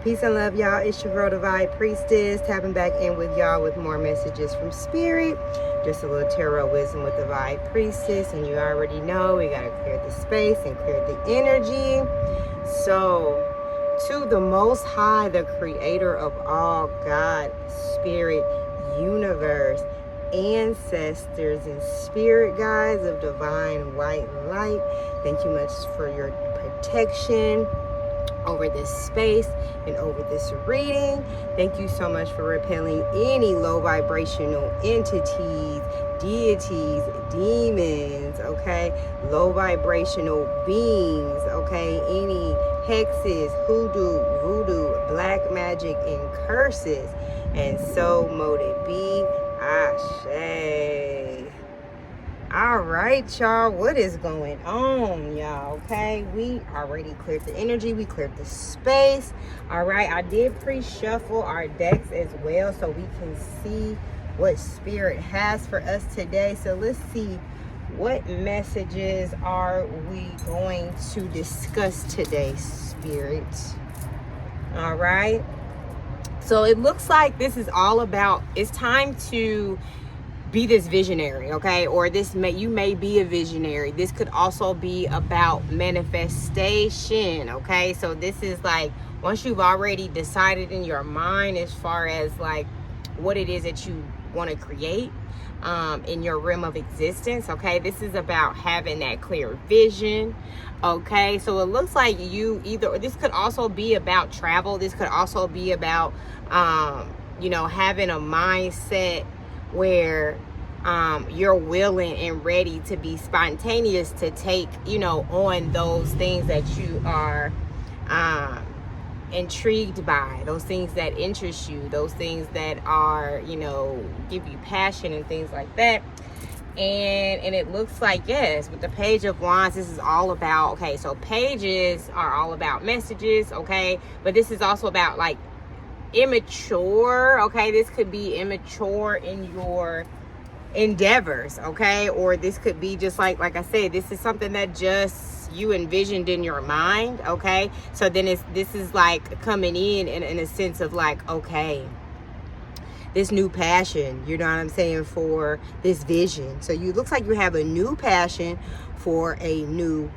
Peace and love, y'all. It's your girl, the Vibe Priestess, tapping back in with y'all with more messages from Spirit. Just a little tarot wisdom with the Vibe Priestess. And you already know we got to clear the space and clear the energy. So, to the Most High, the creator of all, God, Spirit, universe, ancestors, and spirit guides of divine white light, thank you much for your protection over this space and over this reading. Thank you so much for repelling any low vibrational entities, deities, demons, okay, low vibrational beings, okay, any hexes, hoodoo, voodoo, black magic, and curses. And so mote it be. Ashe. All right, y'all, what is going on, y'all? Okay, we already cleared the energy, we cleared the space. All right, I did pre-shuffle our decks as well so we can see what Spirit has for us today. So let's see, what messages are we going to discuss today, Spirit? All right, so it looks like this is all about, it's time to be this visionary, okay? Or you may be a visionary. This could also be about manifestation, okay? So this is like, once you've already decided in your mind as far as like what it is that you want to create in your realm of existence, okay? This is about having that clear vision, okay? So it looks like this could also be about travel. This could also be about, having a mindset where you're willing and ready to be spontaneous to take, on those things that you are intrigued by, those things that interest you, those things that are, give you passion and things like that. And it looks like, yes, with the Page of Wands, this is all about, okay, so pages are all about messages, okay, but this is also about like immature, okay? This could be immature in your endeavors, okay? Or this could be just like I said, this is something that just you envisioned in your mind, okay? So then this is like coming in a sense of like, okay, this new passion, you know what I'm saying, for this vision. So you looks like you have a new passion for a new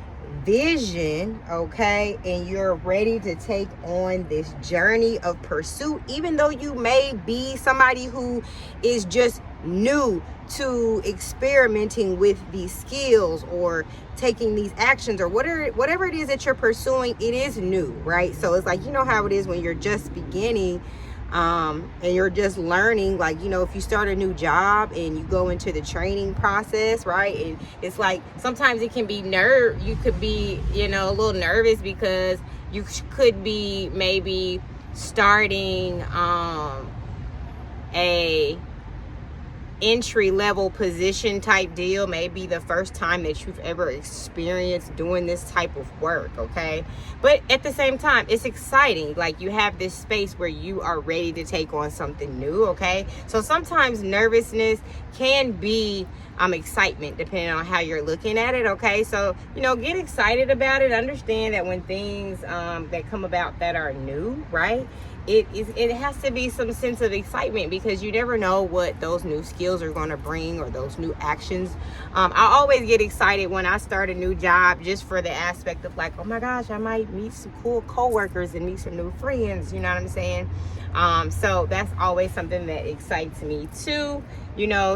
vision, okay, and you're ready to take on this journey of pursuit, even though you may be somebody who is just new to experimenting with these skills or taking these actions or whatever it is that you're pursuing. It is new, right? So it's like, you know how it is when you're just beginning and you're just learning, like, if you start a new job and you go into the training process, right? And it's like, sometimes it can be you could be, a little nervous because you could be maybe starting a entry level position type deal, maybe the first time that you've ever experienced doing this type of work, okay? But at the same time, it's exciting. Like, you have this space where you are ready to take on something new, okay? So sometimes nervousness can be excitement, depending on how you're looking at it, okay? So, get excited about it. Understand that when things that come about that are new, right? It has to be some sense of excitement, because you never know what those new skills are going to bring or those new actions. I always get excited when I start a new job, just for the aspect of like, oh my gosh, I might meet some cool coworkers and meet some new friends, you know what I'm saying? So that's always something that excites me too,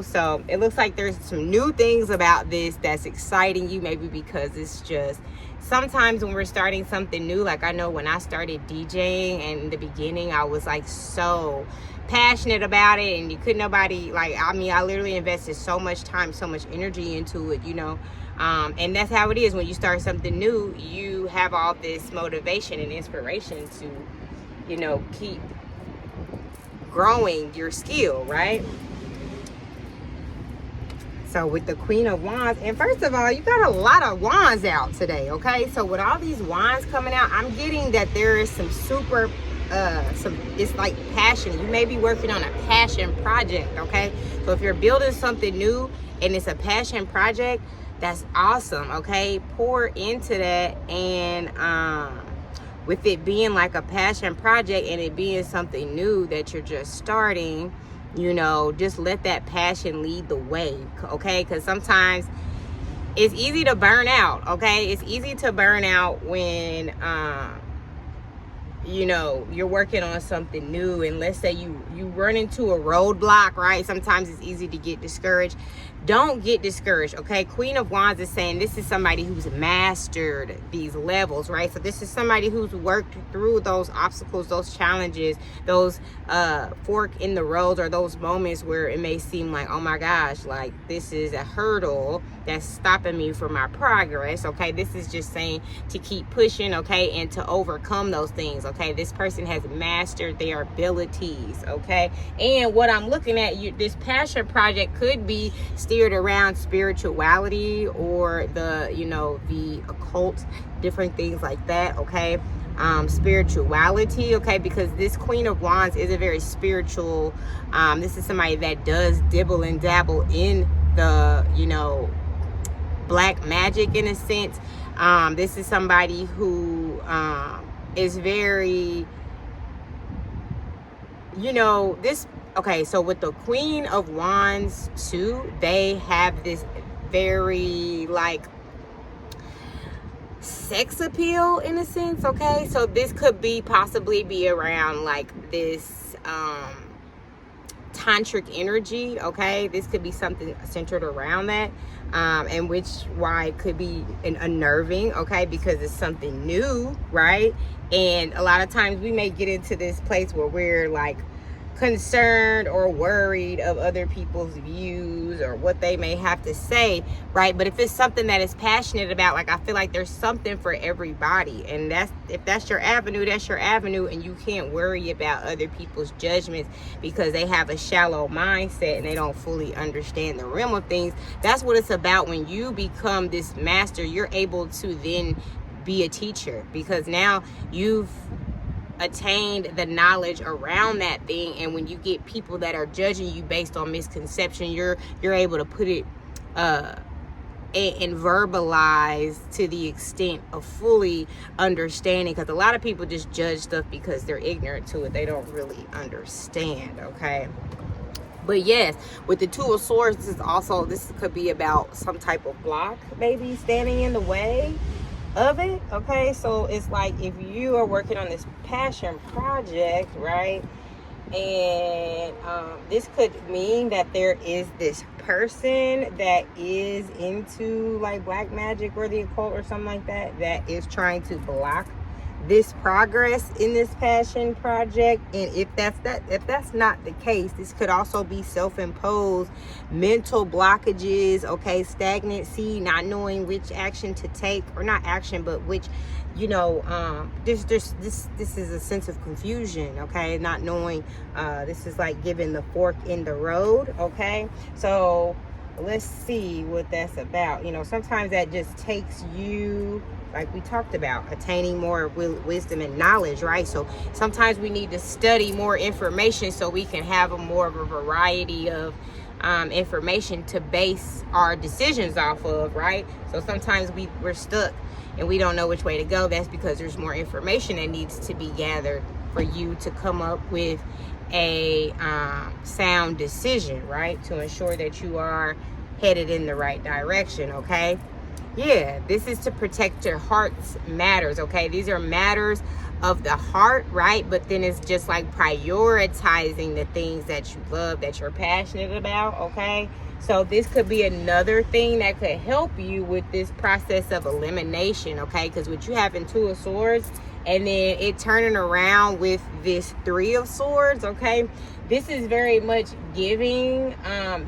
so it looks like there's some new things about this that's exciting you, maybe because it's just, sometimes when we're starting something new, like I know when I started DJing, and in the beginning I was like so passionate about it, and I literally invested so much time, so much energy into it, and that's how it is when you start something new. You have all this motivation and inspiration to, keep growing your skill, right? So with the Queen of Wands, and first of all, you got a lot of wands out today, okay? So with all these wands coming out, I'm getting that there is some super, it's like passion. You may be working on a passion project, okay? So if you're building something new and it's a passion project, that's awesome, okay? Pour into that and with it being like a passion project and it being something new that you're just starting, you know, just let that passion lead the way, okay? Because sometimes it's easy to burn out, okay? It's easy to burn out when, you know, you're working on something new, and let's say you run into a roadblock, right? Sometimes it's easy to get discouraged. Don't get discouraged, okay? Queen of Wands is saying this is somebody who's mastered these levels, right? So this is somebody who's worked through those obstacles, those challenges, those fork in the roads, or those moments where it may seem like, oh my gosh, like this is a hurdle that's stopping me from my progress, okay? This is just saying to keep pushing, okay, and to overcome those things, okay? This person has mastered their abilities, okay? And what I'm looking at, this passion project could be steered around spirituality or the, you know, the occult, different things like that, okay? Spirituality, okay, because this Queen of Wands is a very spiritual, this is somebody that does dibble and dabble in the, you know, black magic in a sense. This is somebody who is very, you know, this, okay, so with the Queen of Wands too, they have this very like sex appeal in a sense, okay? So this could be possibly be around like this tantric energy, okay? This could be something centered around that, and which why it could be unnerving, okay? Because it's something new, right? And a lot of times we may get into this place where we're like concerned or worried of other people's views or what they may have to say, right? But if it's something that is passionate about, like, I feel like there's something for everybody, and that's, if that's your avenue, that's your avenue, and you can't worry about other people's judgments because they have a shallow mindset and they don't fully understand the realm of things. That's what it's about. When you become this master, you're able to then be a teacher, because now you've attained the knowledge around that thing, and when you get people that are judging you based on misconception, you're able to put it and verbalize to the extent of fully understanding, because a lot of people just judge stuff because they're ignorant to it. They don't really understand, okay? But yes, with the Two of Swords, this could be about some type of block maybe standing in the way of it, okay? So it's like if you are working on this passion project, right, and this could mean that there is this person that is into like black magic or the occult or something like that, that is trying to block this progress in this passion project. And if that's not the case, this could also be self-imposed mental blockages, okay? Stagnancy, not knowing which action to take, or not action, but which, you know, this is a sense of confusion, okay? Not knowing, this is like giving the fork in the road, okay? So let's see what that's about. You know, sometimes that just takes you, like we talked about, attaining more wisdom and knowledge, right? So sometimes we need to study more information so we can have more of a variety of information to base our decisions off of, right? So sometimes we're stuck and we don't know which way to go. That's because there's more information that needs to be gathered for you to come up with a sound decision, right? To ensure that you are headed in the right direction, okay? Yeah, this is to protect your heart's matters, okay? These are matters of the heart, right? But then it's just like prioritizing the things that you love, that you're passionate about, okay? So this could be another thing that could help you with this process of elimination, okay? Because what you have in Two of Swords, and then it turning around with this Three of Swords, okay? This is very much giving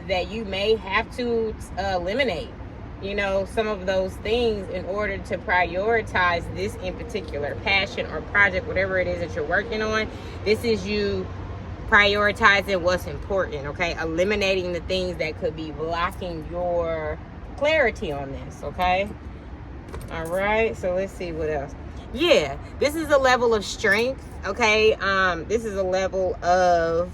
that you may have to eliminate, you know, some of those things in order to prioritize this in particular passion or project, whatever it is that you're working on. This is you prioritizing what's important, okay? Eliminating the things that could be blocking your clarity on this, okay? All right, so let's see what else. Yeah, this is a level of strength, okay? This is a level of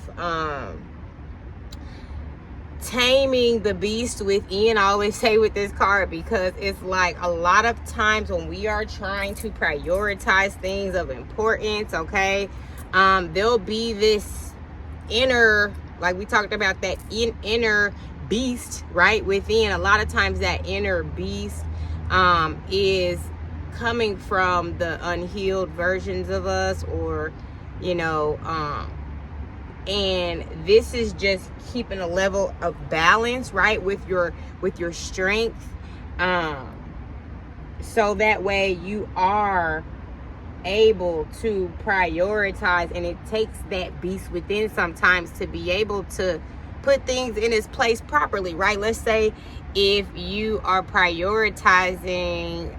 taming the beast within, I always say with this card, because it's like a lot of times when we are trying to prioritize things of importance, okay, there'll be this inner, like we talked about, that inner beast right within. A lot of times that inner beast is coming from the unhealed versions of us, or you know, and this is just keeping a level of balance, right, with your strength, so that way you are able to prioritize. And it takes that beast within sometimes to be able to put things in its place properly, right? Let's say if you are prioritizing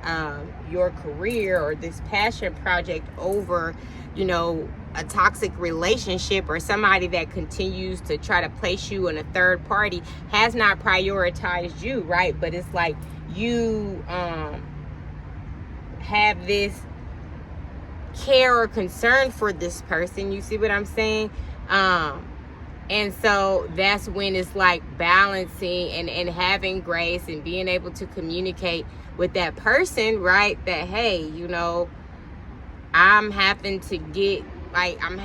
your career or this passion project over, you know, a toxic relationship, or somebody that continues to try to place you in a third party has not prioritized you, right? But it's like you have this care or concern for this person. You see what I'm saying? And so that's when it's like balancing and having grace and being able to communicate with that person, right? That, hey, you know, I'm having to get, like, I'm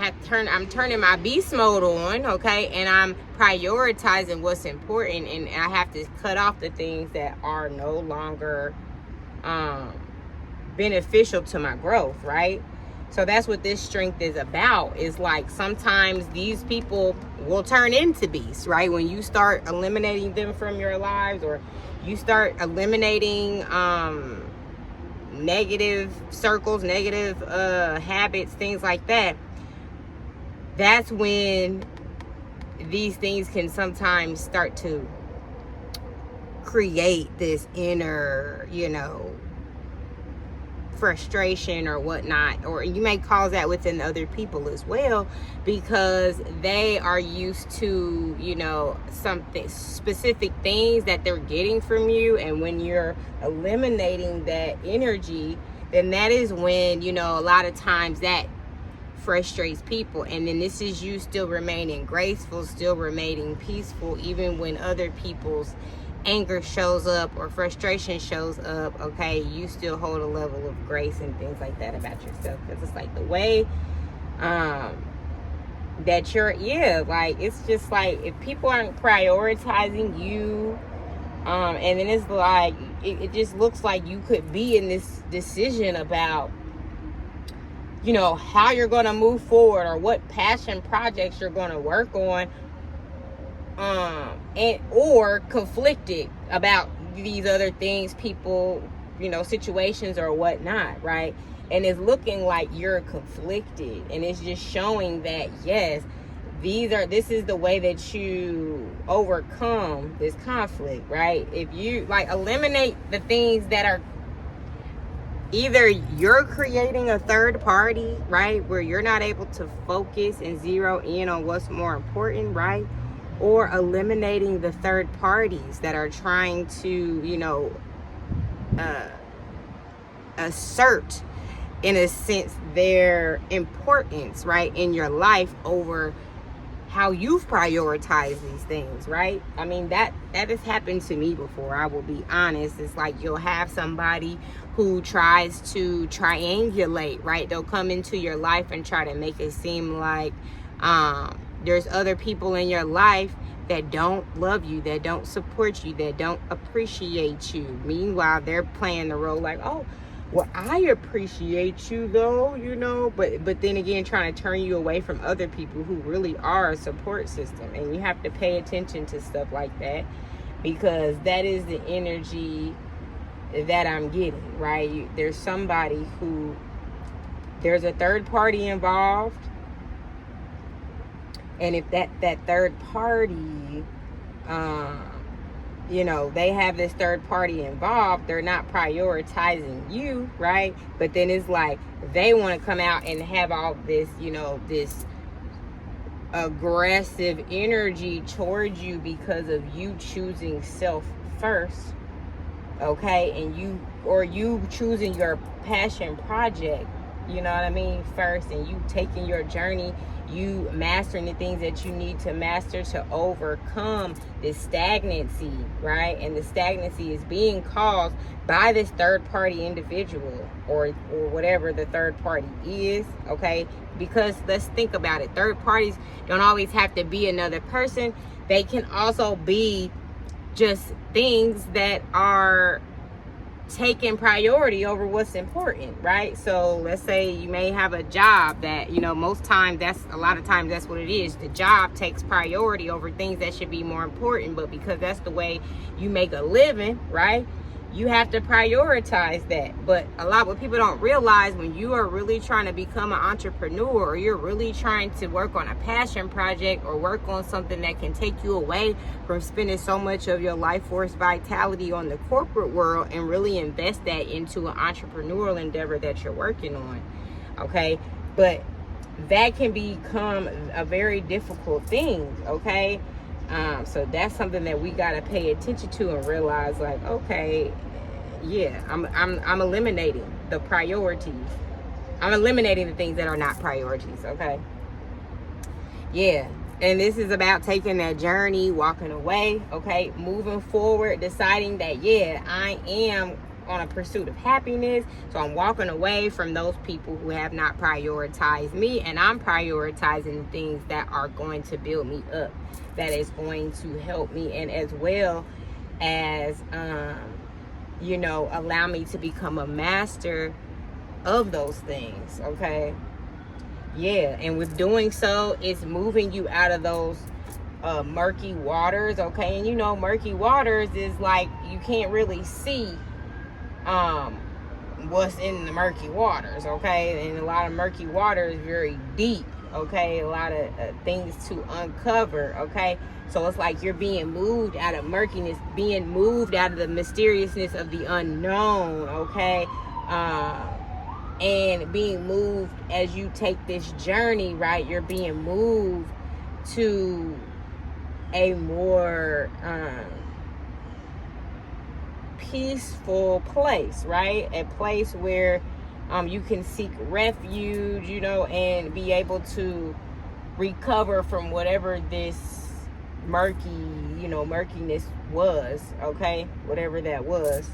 turning my beast mode on, okay? And I'm prioritizing what's important, and I have to cut off the things that are no longer beneficial to my growth, right? So that's what this strength is about. Is like sometimes these people will turn into beasts, right? When you start eliminating them from your lives, or you start eliminating negative circles, negative habits, things like that, that's when these things can sometimes start to create this inner, you know, frustration or whatnot. Or you may cause that within other people as well, because they are used to, you know, something specific things that they're getting from you. And when you're eliminating that energy, then that is when, you know, a lot of times that frustrates people. And then this is you still remaining graceful, still remaining peaceful, even when other people's anger shows up or frustration shows up, okay? You still hold a level of grace and things like that about yourself, because it's like the way that you're, yeah, like it's just like if people aren't prioritizing you, and then it's like it just looks like you could be in this decision about, you know, how you're going to move forward or what passion projects you're going to work on, and or conflicted about these other things, people, you know, situations or whatnot, right? And it's looking like you're conflicted, and it's just showing that yes, this is the way that you overcome this conflict, right? If you like eliminate the things that are either you're creating a third party, right, where you're not able to focus and zero in on what's more important, right? Or eliminating the third parties that are trying to, you know, assert, in a sense, their importance, right, in your life over how you've prioritized these things, right? I mean, that has happened to me before, I will be honest. It's like you'll have somebody who tries to triangulate, right? They'll come into your life and try to make it seem like there's other people in your life that don't love you, that don't support you, that don't appreciate you. Meanwhile, they're playing the role like, oh, well, I appreciate you though, you know, but then again, trying to turn you away from other people who really are a support system. And you have to pay attention to stuff like that, because that is the energy that I'm getting, right? There's somebody who, there's a third party involved. And if that third party, you know, they have this third party involved, they're not prioritizing you, right? But then it's like they want to come out and have all this, you know, this aggressive energy towards you because of you choosing self first, okay? And you choosing your passion project, you know what I mean, first, and you taking your journey you mastering the things that you need to master to overcome this stagnancy, right? And the stagnancy is being caused by this third party individual or whatever the third party is, okay? Because let's think about it. Third parties don't always have to be another person. They can also be just things that are taking priority over what's important, right? So let's say you may have a job that, you know, most times a lot of times that's what it is. The job takes priority over things that should be more important, but because that's the way you make a living, right? You have to prioritize that. But what people don't realize, when you are really trying to become an entrepreneur, or you're really trying to work on a passion project or work on something that can take you away from spending so much of your life force vitality on the corporate world and really invest that into an entrepreneurial endeavor that you're working on, okay? But that can become a very difficult thing, okay? So that's something that we got to pay attention to and realize, like, okay, yeah, I'm eliminating the priorities. I'm eliminating the things that are not priorities, okay? Yeah, and this is about taking that journey, walking away, okay? Moving forward, deciding that, yeah, I am on a pursuit of happiness, so I'm walking away from those people who have not prioritized me, and I'm prioritizing the things that are going to build me up, that is going to help me, and as well as you know, allow me to become a master of those things, okay? Yeah, and with doing so, it's moving you out of those murky waters, okay? And you know, murky waters is like, you can't really see what's in the murky waters, okay? And a lot of murky water is very deep, okay? A lot of things to uncover, okay? So it's like you're being moved out of murkiness, being moved out of the mysteriousness of the unknown, okay? And being moved as you take this journey, right? You're being moved to a more peaceful place, right? A place where you can seek refuge, you know, and be able to recover from whatever this murkiness was, okay? Whatever that was,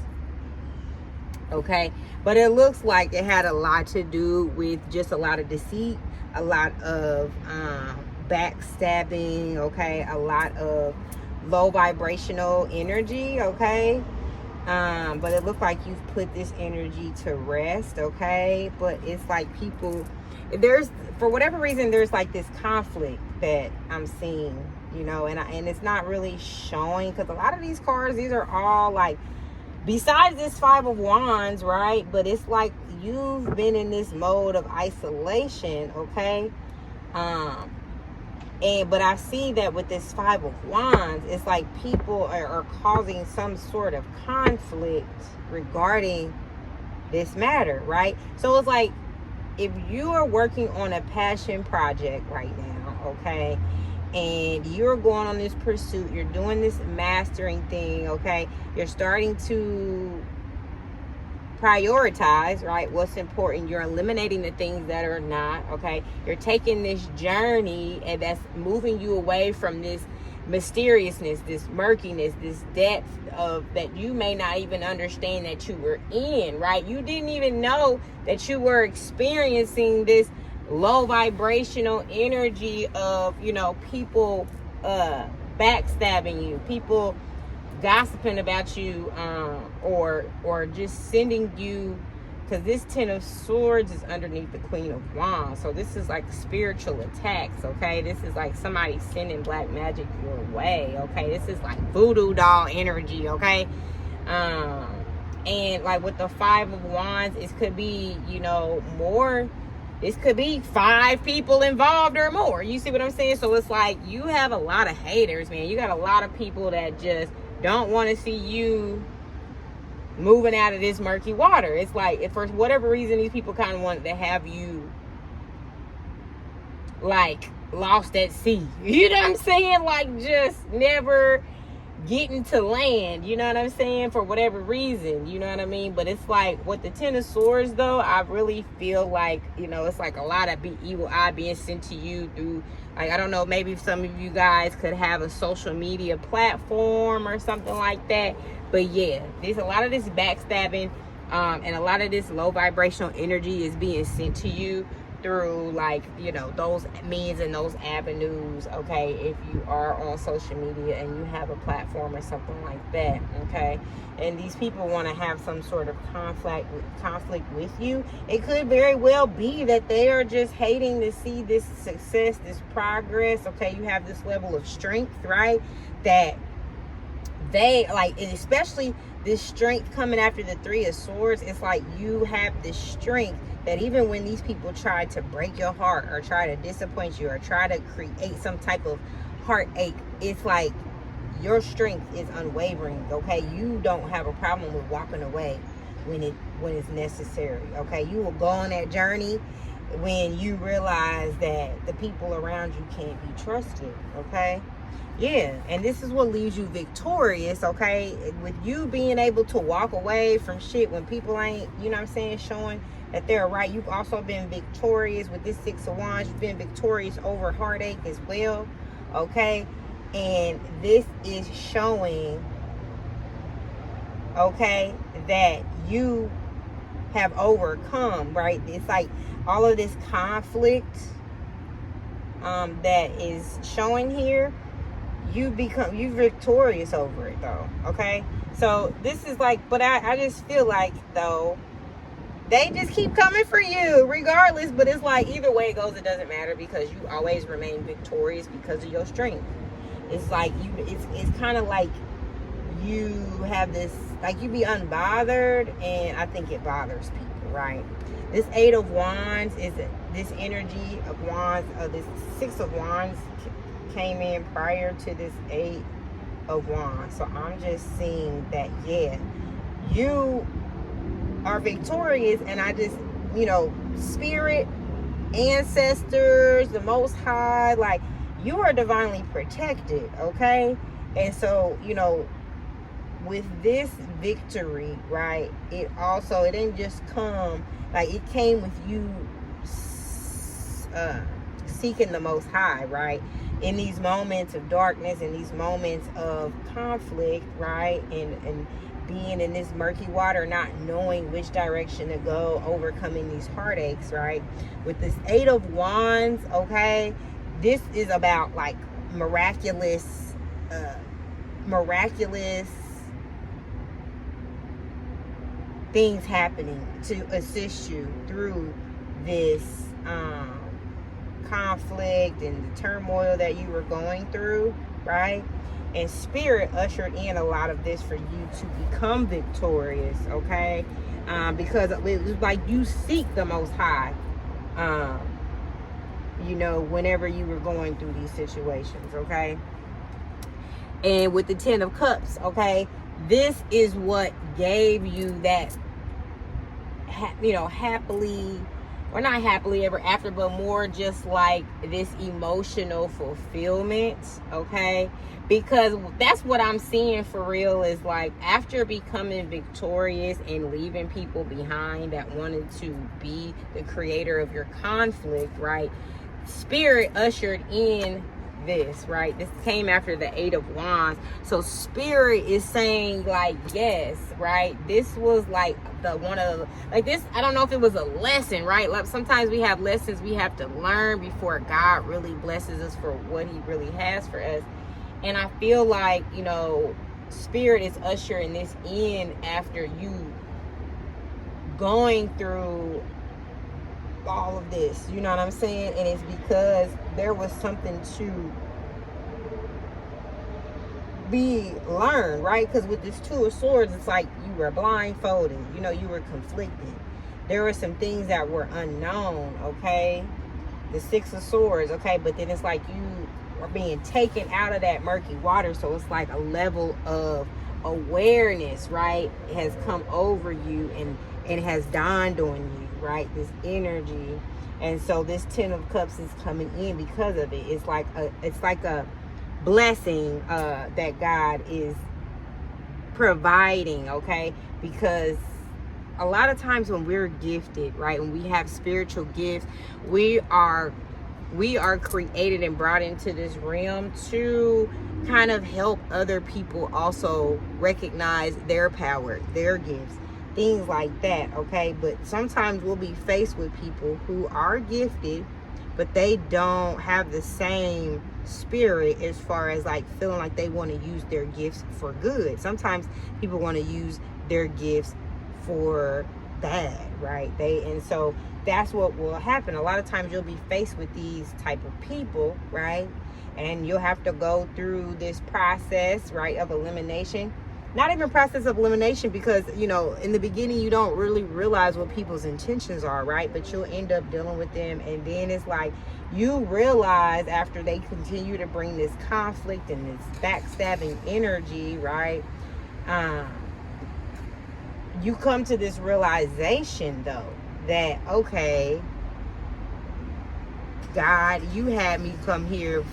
okay? But it looks like it had a lot to do with just a lot of deceit, a lot of backstabbing, okay? A lot of low vibrational energy, okay? But it looked like you've put this energy to rest, okay? But it's like for whatever reason, there's like this conflict that I'm seeing, you know, and it's not really showing, because a lot of these cards, these are all like, besides this Five of Wands, right? But it's like you've been in this mode of isolation, okay? But I see that with this Five of Wands, it's like people are causing some sort of conflict regarding this matter, right? So it's like, if you are working on a passion project right now, okay, and you're going on this pursuit, you're doing this mastering thing, okay, you're starting to prioritize, right, what's important. You're eliminating the things that are not, okay? You're taking this journey, and that's moving you away from this mysteriousness, this murkiness, this depth of that you may not even understand that you were in, right? You didn't even know that you were experiencing this low vibrational energy of, you know, people backstabbing you, people gossiping about you, or just sending you, because this Ten of Swords is underneath the Queen of Wands, so this is like spiritual attacks, okay? This is like somebody sending black magic your way, okay? This is like voodoo doll energy, okay? And like with the Five of Wands, it could be, you know, more. This could be 5 people involved or more. You see what I'm saying? So it's like you have a lot of haters, man. You got a lot of people that just don't want to see you moving out of this murky water. It's like, if for whatever reason, these people kind of wanted to have you like lost at sea. You know what I'm saying? Like just never getting to land, you know what I'm saying, for whatever reason, you know what I mean? But it's like with the Ten of Swords though, I really feel like, you know, it's like a lot of evil eye being sent to you through, like, I don't know, maybe some of you guys could have a social media platform or something like that. But yeah, there's a lot of this backstabbing, and a lot of this low vibrational energy is being sent to you through, like, you know, those means and those avenues, okay, if you are on social media and you have a platform or something like that, okay? And these people want to have some sort of conflict with you. It could very well be that they are just hating to see this success, this progress, okay? You have this level of strength, right, that they like, and especially this strength coming after the Three of Swords. It's like you have this strength that even when these people try to break your heart or try to disappoint you or try to create some type of heartache, it's like your strength is unwavering, okay? You don't have a problem with walking away when it's necessary, okay? You will go on that journey when you realize that the people around you can't be trusted, okay? Yeah, and this is what leaves you victorious, okay? With you being able to walk away from shit when people ain't, you know what I'm saying, showing that they're right. You've also been victorious with this Six of Wands. You've been victorious over heartache as well, okay? And this is showing, okay, that you have overcome, right? It's like all of this conflict that is showing here, you victorious over it though, okay? So this is like, but I just feel like though, they just keep coming for you regardless. But it's like either way it goes, it doesn't matter, because you always remain victorious because of your strength. It's like it's kind of like you have this, like you be unbothered, and I think it bothers people, right? This Eight of Wands is this energy of Wands. This Six of Wands came in prior to this Eight of Wands. So I'm just seeing that, yeah, you are victorious. And I just, you know, spirit, ancestors, the Most High, like, you are divinely protected, okay? And so, you know, with this victory, right, it didn't just come, like, it came with you seeking the Most High, right? In these moments of darkness, in these moments of conflict, right? And being in this murky water, not knowing which direction to go, overcoming these heartaches, right? With this Eight of Wands, okay, this is about like miraculous things happening to assist you through this conflict and the turmoil that you were going through, right? And spirit ushered in a lot of this for you to become victorious, okay? Because it was like you seek the Most High, you know, whenever you were going through these situations, okay? And with the Ten of Cups, okay, this is what gave you that, you know, happily, or not happily ever after, but more just like this emotional fulfillment, okay? Because that's what I'm seeing for real, is like after becoming victorious and leaving people behind that wanted to be the creator of your conflict, right? Spirit ushered in this, right? This came after the Eight of Wands. So spirit is saying like, yes, right? This was like this, I don't know if it was a lesson, right? Like sometimes we have lessons we have to learn before God really blesses us for what he really has for us. And I feel like, you know, spirit is ushering this in after you going through all of this, you know what I'm saying? And it's because there was something to be learned, right? Because with this Two of Swords, it's like you were blindfolded, you know, you were conflicted. There were some things that were unknown, okay? The Six of Swords, okay? But then it's like you are being taken out of that murky water. So it's like a level of awareness, right, has come over you, and it has dawned on you, right, this energy. And so this Ten of Cups is coming in because of it. It's like a blessing that God is providing, okay? Because a lot of times when we're gifted, right, when we have spiritual gifts, we are created and brought into this realm to kind of help other people also recognize their power, their gifts, things like that, okay? But sometimes we'll be faced with people who are gifted, but they don't have the same spirit as far as like feeling like they want to use their gifts for good. Sometimes people want to use their gifts for bad, right? And so that's what will happen. A lot of times you'll be faced with these type of people, right? And you'll have to go through this process, right, of elimination. Not even process of elimination, because, you know, in the beginning you don't really realize what people's intentions are, right? But you'll end up dealing with them, and then it's like you realize after they continue to bring this conflict and this backstabbing energy, right? You come to this realization though that, okay, God, you had me come here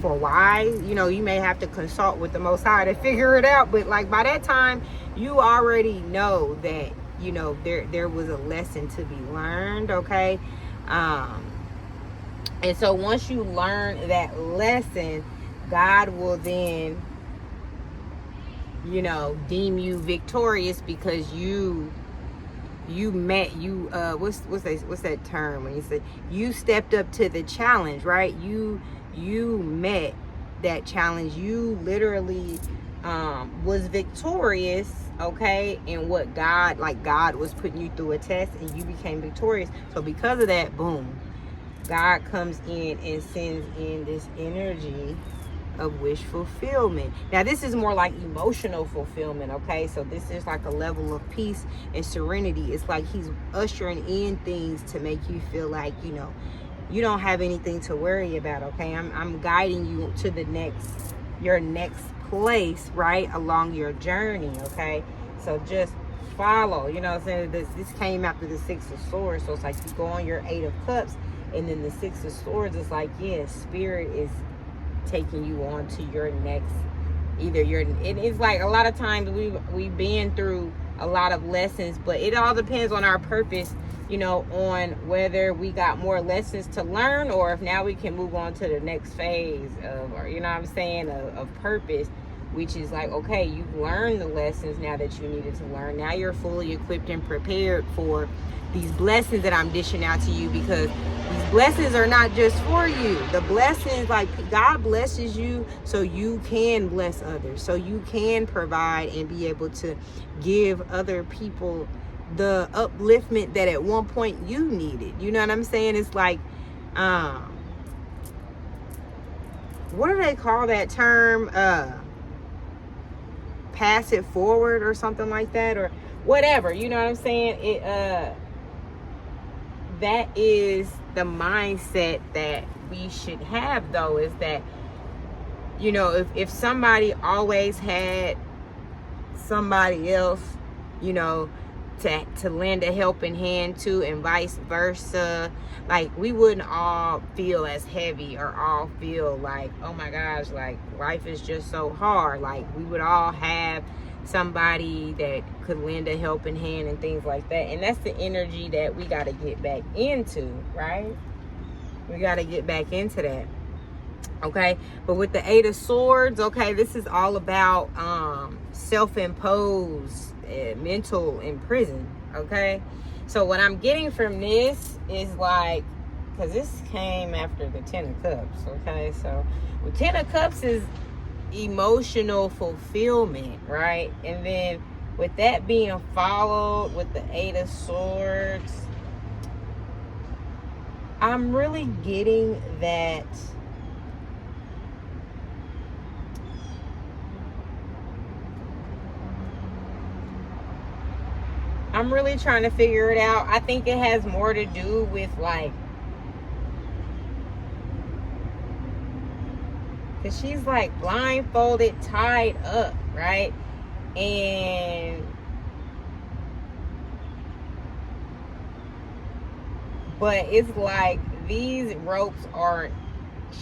for why? You know, you may have to consult with the Most High to figure it out, but like by that time you already know that, you know, there was a lesson to be learned, okay? And so once you learn that lesson, God will then, you know, deem you victorious because you met what's that term when you say you stepped up to the challenge, right? You met that challenge. You literally was victorious, okay, in what God was putting you through a test, and you became victorious. So because of that, boom, God comes in and sends in this energy of wish fulfillment. Now this is more like emotional fulfillment, okay? So this is like a level of peace and serenity. It's like he's ushering in things to make you feel like, you know, you don't have anything to worry about, okay? I'm guiding you to your next place, right, along your journey, okay? So just follow, you know what I'm saying? This came after the Six of Swords, so it's like you go on your Eight of Cups, and then the Six of Swords is like, yeah, spirit is taking you on to your next, it's like a lot of times we've been through a lot of lessons, but it all depends on our purpose, you know, on whether we got more lessons to learn, or if now we can move on to the next phase of, or you know what I'm saying, of purpose, which is like, okay, you've learned the lessons now that you needed to learn. Now you're fully equipped and prepared for these blessings that I'm dishing out to you, because these blessings are not just for you. The blessings, like God blesses you so you can bless others, so you can provide and be able to give other people the upliftment that at one point you needed. You know what I'm saying? It's like, what do they call that term? Pass it forward or something like that, or whatever. You know what I'm saying? That is the mindset that we should have, though, is that, you know, if somebody always had somebody else, you know, to lend a helping hand to, and vice versa, like we wouldn't all feel as heavy or all feel like, oh my gosh, like life is just so hard. Like we would all have somebody that could lend a helping hand and things like that. And that's the energy that we got to get back into, right? We got to get back into that, okay? But with the Eight of Swords, okay, this is all about self-imposed mental imprisonment, okay? So what I'm getting from this is like, because this came after the Ten of Cups, okay? So the Ten of Cups is emotional fulfillment, right? And then with that being followed with the Eight of Swords, I'm really getting that I'm really trying to figure it out. I think it has more to do with like, because she's like blindfolded, tied up, right? But it's like these ropes are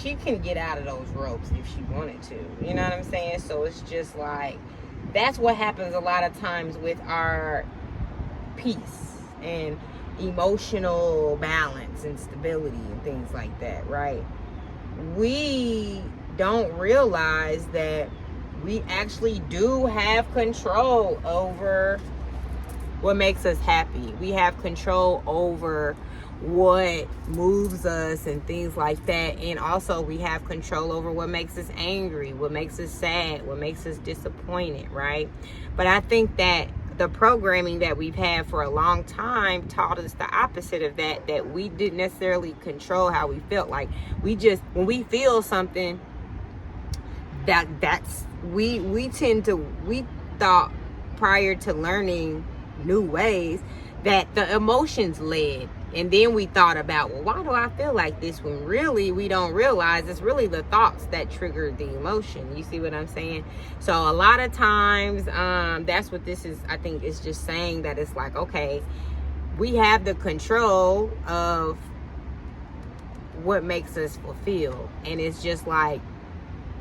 she can get out of those ropes if she wanted to. You know what I'm saying? So it's just like, that's what happens a lot of times with our peace and emotional balance and stability and things like that, right? We don't realize that we actually do have control over what makes us happy. We have control over what moves us and things like that. And also we have control over what makes us angry, what makes us sad, what makes us disappointed, right? But I think that the programming that we've had for a long time taught us the opposite of that, that we didn't necessarily control how we felt. Like, we just, when we feel something, we thought prior to learning new ways that the emotions led, and then we thought about, well, why do I feel like this, when really we don't realize it's really the thoughts that triggered the emotion. You see what I'm saying? So a lot of times that's what this is. I think it's just saying that it's like, okay, we have the control of what makes us fulfilled, and it's just like,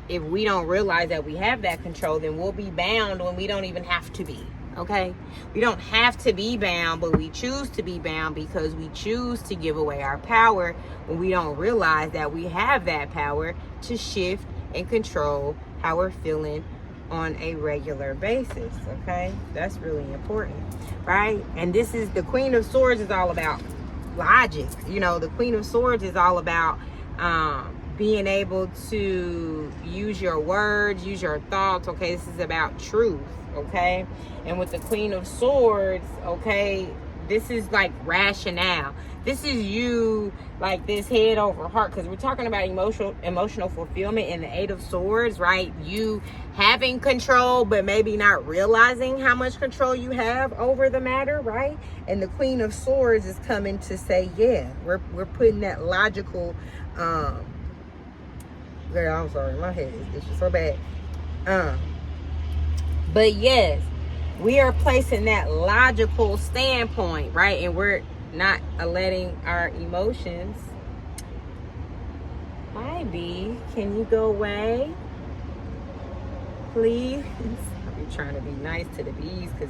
if we don't realize that we have that control, then we'll be bound when we don't even have to be. Okay, we don't have to be bound, but we choose to be bound because we choose to give away our power when we don't realize that we have that power to shift and control how we're feeling on a regular basis. Okay, that's really important, right? And this is the Queen of Swords is all about logic. You know, the Queen of Swords is all about being able to use your words, use your thoughts. Okay, this is about truth. Okay, and with the Queen of Swords, okay, this is like rationale. This is you, like, this head over heart, because we're talking about emotional fulfillment in the Eight of Swords, right? You having control, but maybe not realizing how much control you have over the matter, right? And the Queen of Swords is coming to say, yeah, we're putting that logical, girl, I'm sorry, my head is just so bad. But yes, we are placing that logical standpoint, right? And we're not letting our emotions. Hi, bee. Can you go away? Please. I'm trying to be nice to the bees, because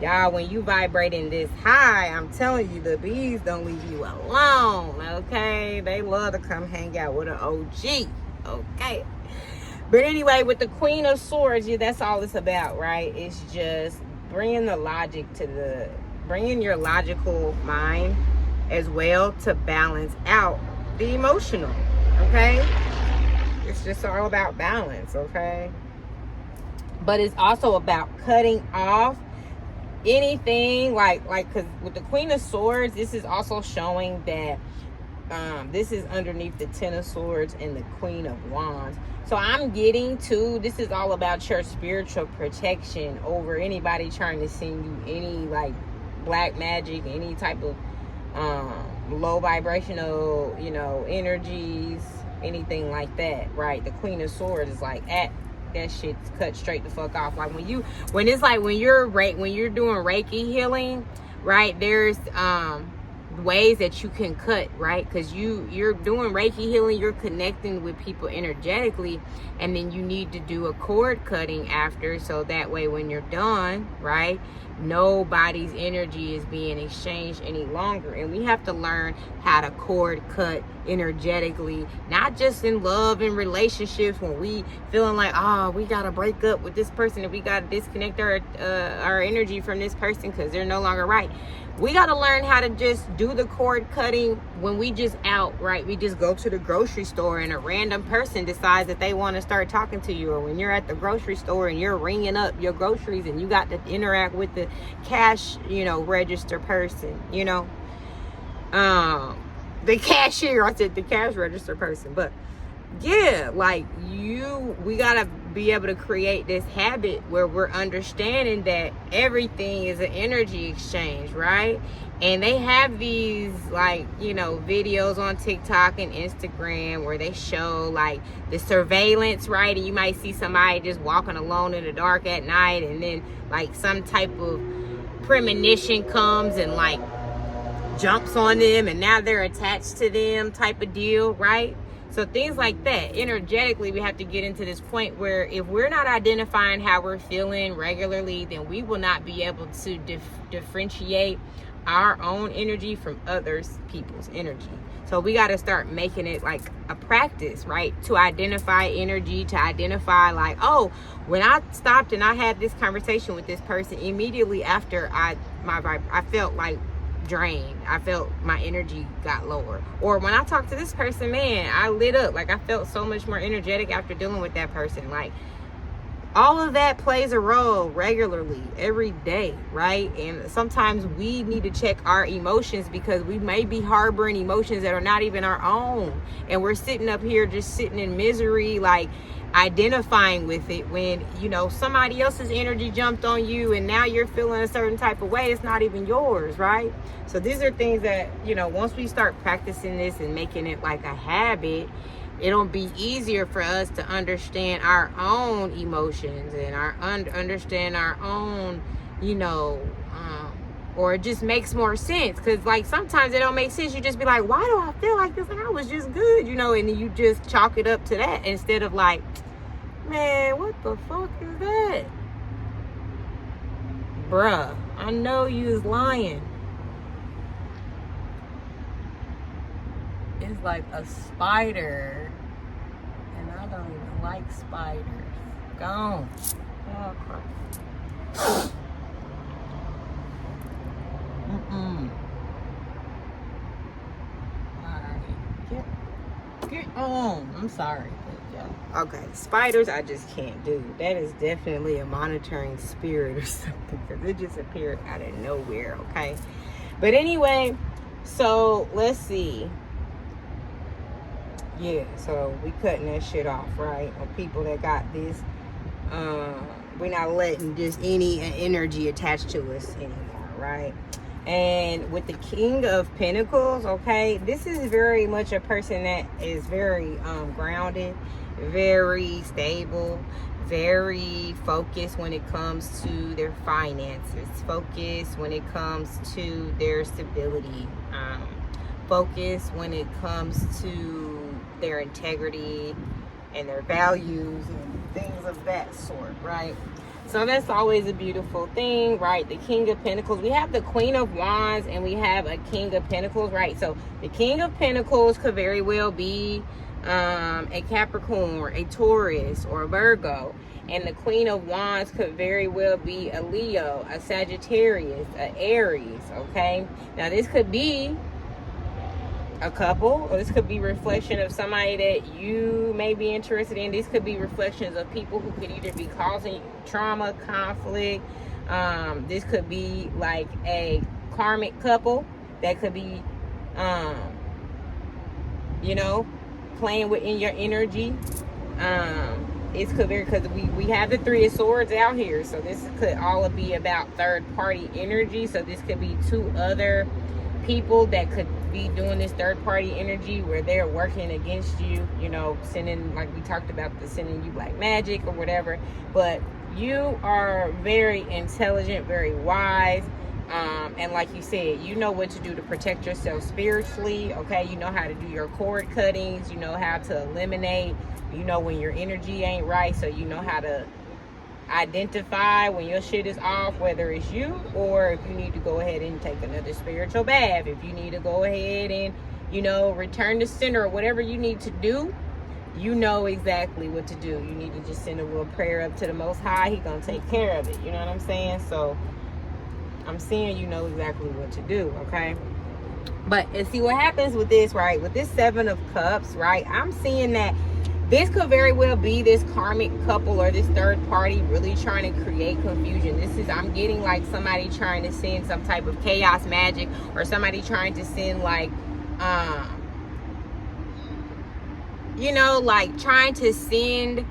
y'all, when you vibrating this high, I'm telling you, the bees don't leave you alone, okay? They love to come hang out with an OG, okay? But anyway, with the Queen of Swords, yeah, that's all it's about, right? It's just bringing the logic bringing your logical mind as well to balance out the emotional, okay? It's just all about balance, okay? But it's also about cutting off anything like, because with the Queen of Swords, this is also showing that this is underneath the Ten of Swords and the Queen of Wands. So I'm getting to, this is all about your spiritual protection over anybody trying to send you any like black magic, any type of low vibrational, you know, energies, anything like that, right? The Queen of Swords is like, that shit's cut straight the fuck off. Like when you're doing Reiki healing, right? There's ways that you can cut, right? Because you're doing Reiki healing, you're connecting with people energetically, and then you need to do a cord cutting after, so that way when you're done, right, nobody's energy is being exchanged any longer. And we have to learn how to cord cut energetically, not just in love and relationships, when we feeling like, oh, we gotta break up with this person, and we gotta disconnect our energy from this person because they're no longer right. We got to learn how to just do the cord cutting when we just out, right? We just go to the grocery store and a random person decides that they want to start talking to you, or when you're at the grocery store and you're ringing up your groceries and you got to interact with the cash, you know, register person, you know, the cashier, I said the cash register person, but yeah, like we gotta be able to create this habit where we're understanding that everything is an energy exchange, right? And they have these, like, you know, videos on TikTok and Instagram where they show like the surveillance, right? And you might see somebody just walking alone in the dark at night, and then like some type of premonition comes and like jumps on them, and now they're attached to them, type of deal, right? So things like that, energetically, we have to get into this point where if we're not identifying how we're feeling regularly, then we will not be able to differentiate our own energy from others people's energy. So we got to start making it like a practice, right? To identify energy, to identify like, oh, when I stopped and I had this conversation with this person, immediately after I felt like drained. I felt my energy got lower. Or when I talked to this person, man, I lit up. Like I felt so much more energetic after dealing with that person. Like all of that plays a role regularly every day, right? And sometimes we need to check our emotions because we may be harboring emotions that are not even our own, and we're sitting up here just sitting in misery, like identifying with it when, you know, somebody else's energy jumped on you and now you're feeling a certain type of way. It's not even yours, right? So these are things that, you know, once we start practicing this and making it like a habit, it'll be easier for us to understand our own emotions and understand our own, you know, or it just makes more sense. Because like sometimes it don't make sense. You just be like, why do I feel like this? Like I was just good, you know, and then you just chalk it up to that instead of like, man, what the fuck is that? Bruh, I know you is lying. It's like a spider, and I don't even like spiders. Gone. Oh, crap. Alright. Get on. I'm sorry. Yeah. Okay. Spiders, I just can't do. That is definitely a monitoring spirit or something, because it just appeared out of nowhere, okay? But anyway, so let's see. Yeah, so we cutting that shit off, right? Or people that got this, we're not letting just any energy attached to us anymore, right? And with the King of Pentacles, okay, this is very much a person that is very grounded, very stable, very focused when it comes to their finances, focused when it comes to their stability, focused when it comes to their integrity and their values and things of that sort, right? So that's always a beautiful thing, right? The King of Pentacles. We have the Queen of Wands and we have a King of Pentacles, right? So the King of Pentacles could very well be a Capricorn, a Taurus, or a Virgo. And the Queen of Wands could very well be a Leo, a Sagittarius, an Aries, okay? Now this could be a couple, or this could be reflection of somebody that you may be interested in. These could be reflections of people who could either be causing trauma, conflict. This could be like a karmic couple that could be you know, playing within your energy. It could be because we have the Three of Swords out here, so this could all be about third party energy. So this could be two other people that could be doing this third party energy where they're working against you, you know, sending, like we talked about, the sending you black magic or whatever. But you are very intelligent, very wise, and like you said, you know what to do to protect yourself spiritually, okay? You know how to do your cord cuttings, you know how to eliminate, you know when your energy ain't right, so you know how to identify when your shit is off, whether it's you or if you need to go ahead and take another spiritual bath, if you need to go ahead and, you know, return to center or whatever you need to do, you know exactly what to do. You need to just send a little prayer up to the Most High. He gonna take care of it, you know what I'm saying? So I'm seeing you know exactly what to do, okay? But and see what happens with this, right? With this Seven of Cups, right? I'm seeing that this could very well be this karmic couple or this third party really trying to create confusion. This is, I'm getting like somebody trying to send some type of chaos magic, or somebody trying to send like, you know, like trying to send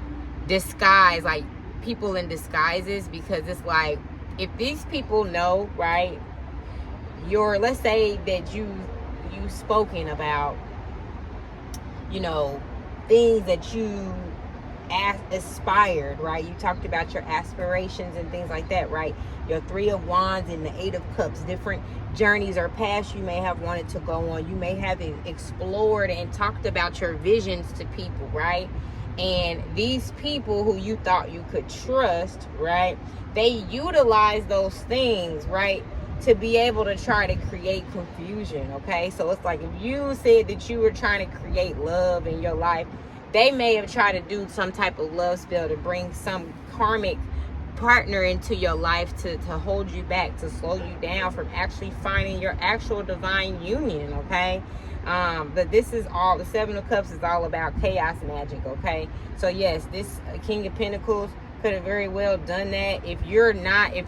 disguise, like people in disguises, because it's like, if these people know, right, let's say that you've spoken about, you know, things that you aspired, right? You talked about your aspirations and things like that, right? Your 3 of Wands and the 8 of Cups, different journeys or paths you may have wanted to go on. You may have explored and talked about your visions to people, right? And these people who you thought you could trust, right? They utilize those things, right, to be able to try to create confusion, okay? So it's like if you said that you were trying to create love in your life, they may have tried to do some type of love spell to bring some karmic partner into your life to hold you back, to slow you down from actually finding your actual divine union, okay? But this is all, the 7 of Cups is all about chaos magic, okay? So yes, this King of Pentacles could have very well done that. If you're not an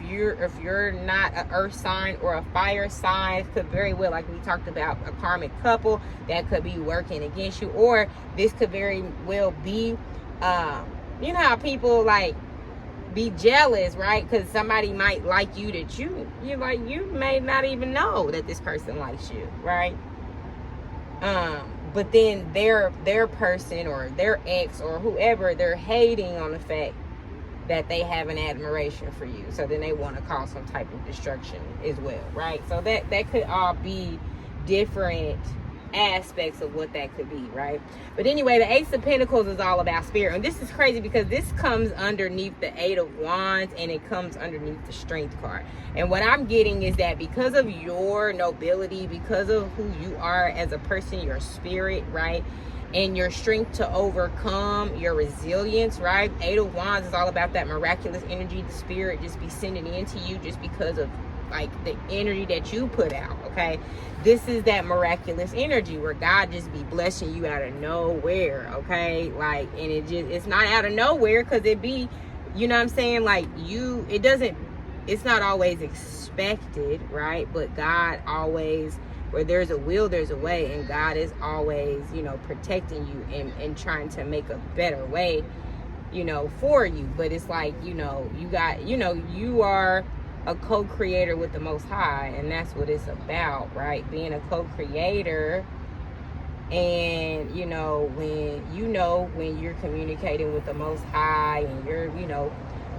earth sign or a fire sign, could very well, like we talked about, a karmic couple that could be working against you. Or this could very well be, you know how people like be jealous, right? Because somebody might like you that you may not even know that this person likes you, right? But then their person or their ex or whoever, they're hating on the fact that they have an admiration for you. So then they want to cause some type of destruction as well, right? So that could all be different aspects of what that could be, right? But anyway, the Ace of Pentacles is all about spirit. And this is crazy because this comes underneath the 8 of Wands and it comes underneath the Strength card. And what I'm getting is that because of your nobility, because of who you are as a person, your spirit, right? And your strength to overcome, your resilience, right? 8 of Wands is all about that miraculous energy, the spirit just be sending into you just because of like the energy that you put out, okay? This is that miraculous energy where God just be blessing you out of nowhere, okay? Like, and it's not out of nowhere because it be, you know what I'm saying? Like it's not always expected, right? But God always, where there's a will, there's a way, and God is always, you know, protecting you and trying to make a better way, you know, for you. But it's like, you know, you are a co-creator with the Most High, and that's what it's about, right? Being a co-creator. And when you're communicating with the Most High and you're, you know,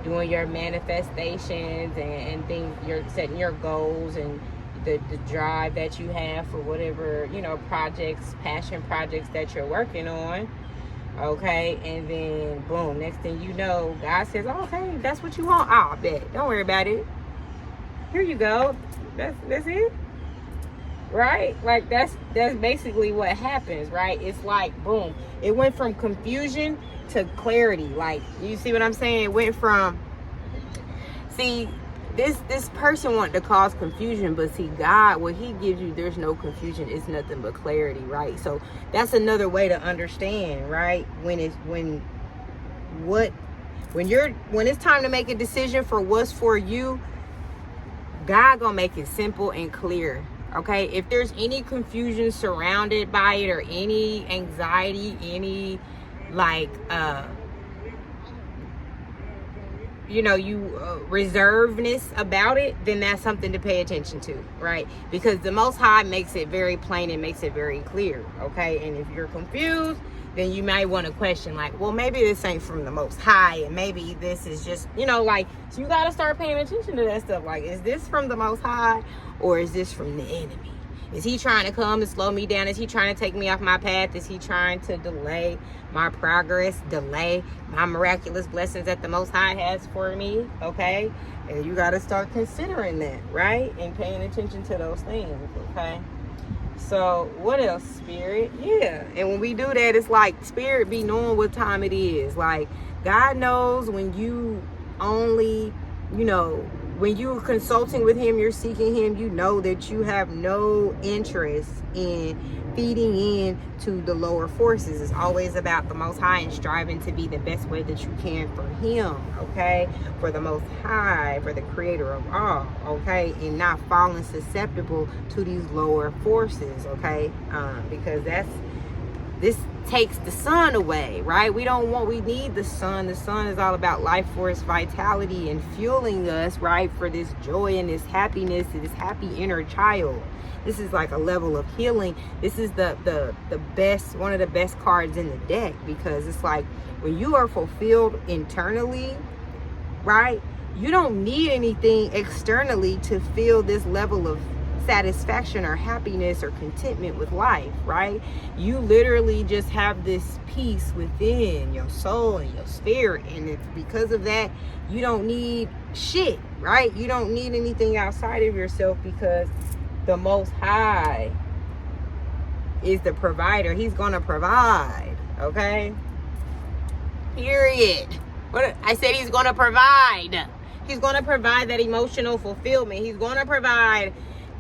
doing your manifestations and things, you're setting your goals and the drive that you have for whatever, you know, passion projects that you're working on, okay? And then boom, next thing you know, God says, oh, okay, that's what you want. I bet, don't worry about it, here you go, that's it, right? Like that's basically what happens, right? It's like boom, it went from confusion to clarity. Like, you see what I'm saying? It went from, this person wanted to cause confusion, but see, God, what he gives you, there's no confusion, it's nothing but clarity, right? So that's another way to understand, right? When it's time to make a decision for what's for you, God gonna make it simple and clear, okay? If there's any confusion surrounded by it or any anxiety, any like reservedness about it, then that's something to pay attention to, right? Because the Most High makes it very plain and makes it very clear, okay? And if you're confused, then you might want to question, like, well, maybe this ain't from the Most High, and maybe this is just, so you got to start paying attention to that stuff. Like, is this from the Most High, or is this from the enemy? Is he trying to come and slow me down? Is he trying to take me off my path? Is he trying to delay my progress, delay my miraculous blessings that the Most High has for me? Okay? And you got to start considering that, right? And paying attention to those things, okay? So, what else, Spirit? Yeah. And when we do that, it's like Spirit be knowing what time it is. Like, God knows when you only, when you're consulting with him, you're seeking him, you know that you have no interest in feeding in to the lower forces. It's always about the Most High and striving to be the best way that you can for him, okay? For the Most High, for the creator of all, okay? And not falling susceptible to these lower forces, okay? Because takes the sun away, right? We need the sun. The sun is all about life force, vitality, and fueling us, right, for this joy and this happiness and this happy inner child. This is like a level of healing. This is the best, one of the best cards in the deck, because it's like when you are fulfilled internally, right, you don't need anything externally to feel this level of satisfaction or happiness or contentment with life, right? You literally just have this peace within your soul and your spirit, and it's because of that you don't need shit, right? You don't need anything outside of yourself, because the Most High is the provider. He's gonna provide, okay? Period. What I said, he's gonna provide. He's gonna provide that emotional fulfillment. He's gonna provide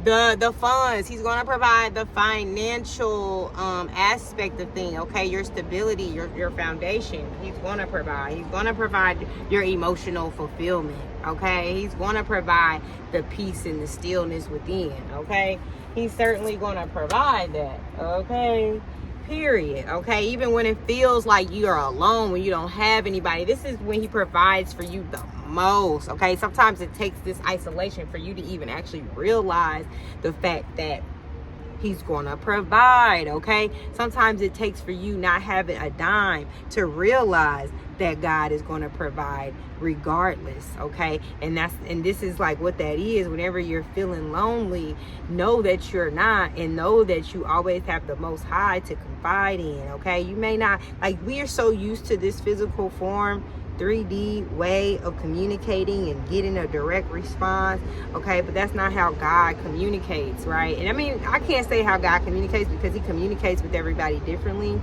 the funds. He's going to provide the financial aspect of things, okay? Your stability, your foundation. He's going to provide. He's going to provide your emotional fulfillment, okay? He's going to provide the peace and the stillness within, okay? He's certainly going to provide that, okay? Period, okay? Even when it feels like you are alone, when you don't have anybody, this is when he provides for you the most, okay? Sometimes it takes this isolation for you to even actually realize the fact that he's gonna provide, okay? Sometimes it takes for you not having a dime to realize that God is gonna provide regardless, okay? And this is like what that is. Whenever you're feeling lonely, know that you're not, and know that you always have the Most High to confide in, okay? You may not, like, we are so used to this physical form, 3D way of communicating and getting a direct response, okay? But that's not how God communicates, right? And I mean, I can't say how God communicates, because he communicates with everybody differently.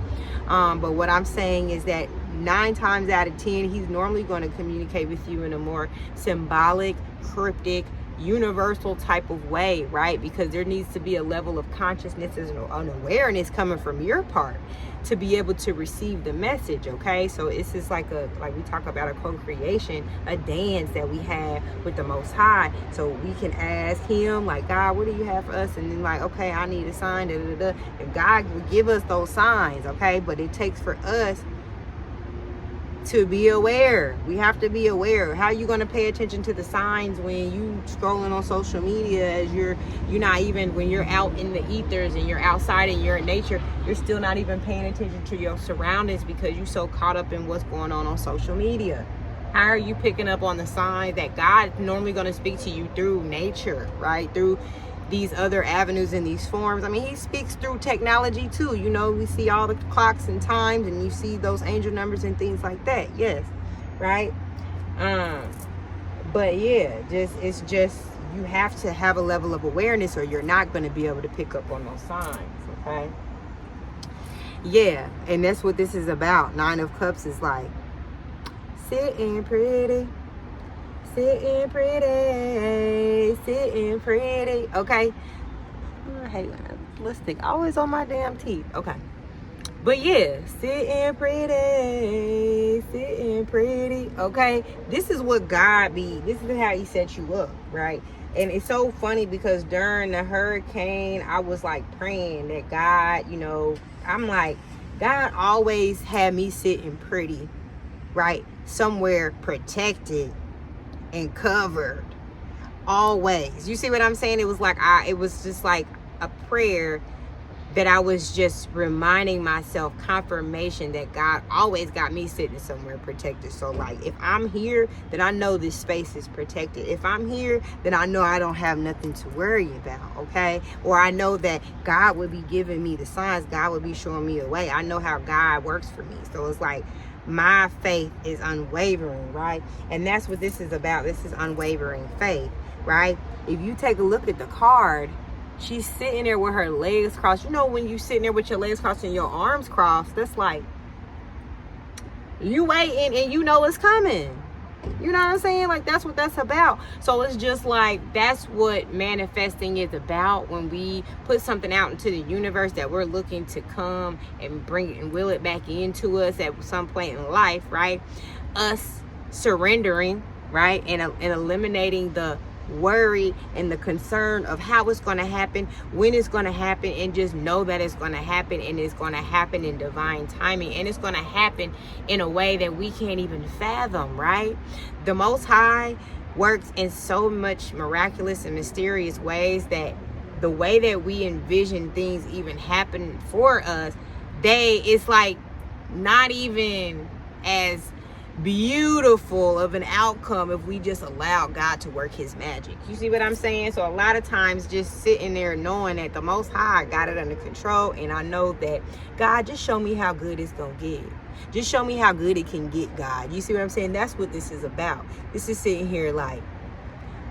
But what I'm saying is that 9 times out of 10, he's normally going to communicate with you in a more symbolic, cryptic, universal type of way, right? Because there needs to be a level of consciousness and an awareness coming from your part to be able to receive the message, okay? So it's just like we talk about a co-creation, a dance that we have with the Most High, so we can ask him, like, God, what do you have for us? And then, like, okay, I need a sign, and God will give us those signs, okay? But it takes for us to be aware. We have to be aware. How are you going to pay attention to the signs when you scrolling on social media, as you're not even, when you're out in the ethers and you're outside and you're in nature, you're still not even paying attention to your surroundings because you're so caught up in what's going on social media? How are you picking up on the signs that God's normally going to speak to you through nature, right? Through these other avenues and these forms. I mean, he speaks through technology too. You know, we see all the clocks and times, and you see those angel numbers and things like that. Yes, right? But yeah, it's just you have to have a level of awareness, or you're not going to be able to pick up on those signs, okay? Yeah, and that's what this is about. 9 of Cups is like sitting pretty, sitting pretty, sitting pretty, okay? I hate lipstick always on my damn teeth, okay? But yeah, sitting pretty, okay? This is what God be, this is how he set you up, right? And it's so funny because during the hurricane, I was like praying that God, you know, I'm like, God always had me sitting pretty, right? Somewhere protected and covered, always. You see what I'm saying? It was like it was just like a prayer that I was just reminding myself, confirmation that God always got me sitting somewhere protected. So like, if I'm here, then I know this space is protected. If I'm here, then I know I don't have nothing to worry about, okay? Or I know that God would be giving me the signs. God would be showing me a way. I know how God works for me. So it's like, my faith is unwavering, right? And that's what this is about. This is unwavering faith, right? If you take a look at the card, she's sitting there with her legs crossed. You know, when you sitting there with your legs crossed and your arms crossed, that's like, you waiting and you know it's coming. You know what I'm saying? Like, that's what that's about. So it's just like, that's what manifesting is about. When we put something out into the universe that we're looking to come and bring it and will it back into us at some point in life, right? Us surrendering, right? And eliminating the worry and the concern of how it's going to happen, when it's going to happen, and just know that it's going to happen, and it's going to happen in divine timing, and it's going to happen in a way that we can't even fathom, right? The Most High works in so much miraculous and mysterious ways that the way that we envision things even happen for us, it's like not even as beautiful of an outcome if we just allow God to work his magic. You see what I'm saying? So a lot of times just sitting there knowing that the Most High got it under control, and I know that God, just show me how good it's gonna get. Just show me how good it can get, God. You see what I'm saying? That's what this is about. This is sitting here like,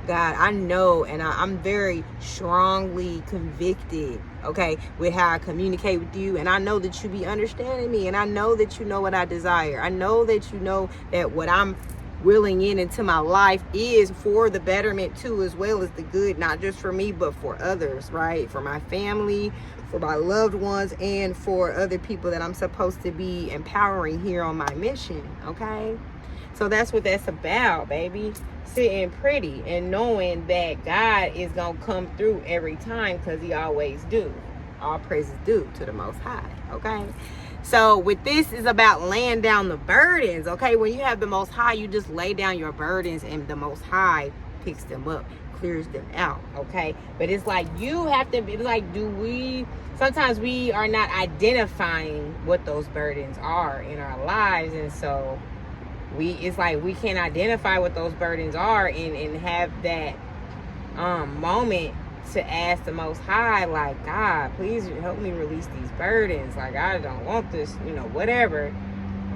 God, I know, and I'm very strongly convicted, okay, with how I communicate with you. And I know that you be understanding me. And I know that you know what I desire. I know that you know that what I'm willing into my life is for the betterment too, as well as the good, not just for me, but for others, right? For my family, for my loved ones, and for other people that I'm supposed to be empowering here on my mission, okay? So that's what that's about, baby. Sitting pretty and knowing that God is going to come through every time, because he always do. All praises due to the Most High, okay? So with this is about laying down the burdens, okay? When you have the Most High, you just lay down your burdens, and the Most High picks them up, clears them out, okay? But it's like you have to be like, sometimes we are not identifying what those burdens are in our lives, and so it's like we can't identify what those burdens are and have that moment to ask the Most High, like, God, please help me release these burdens. Like, I don't want this, whatever.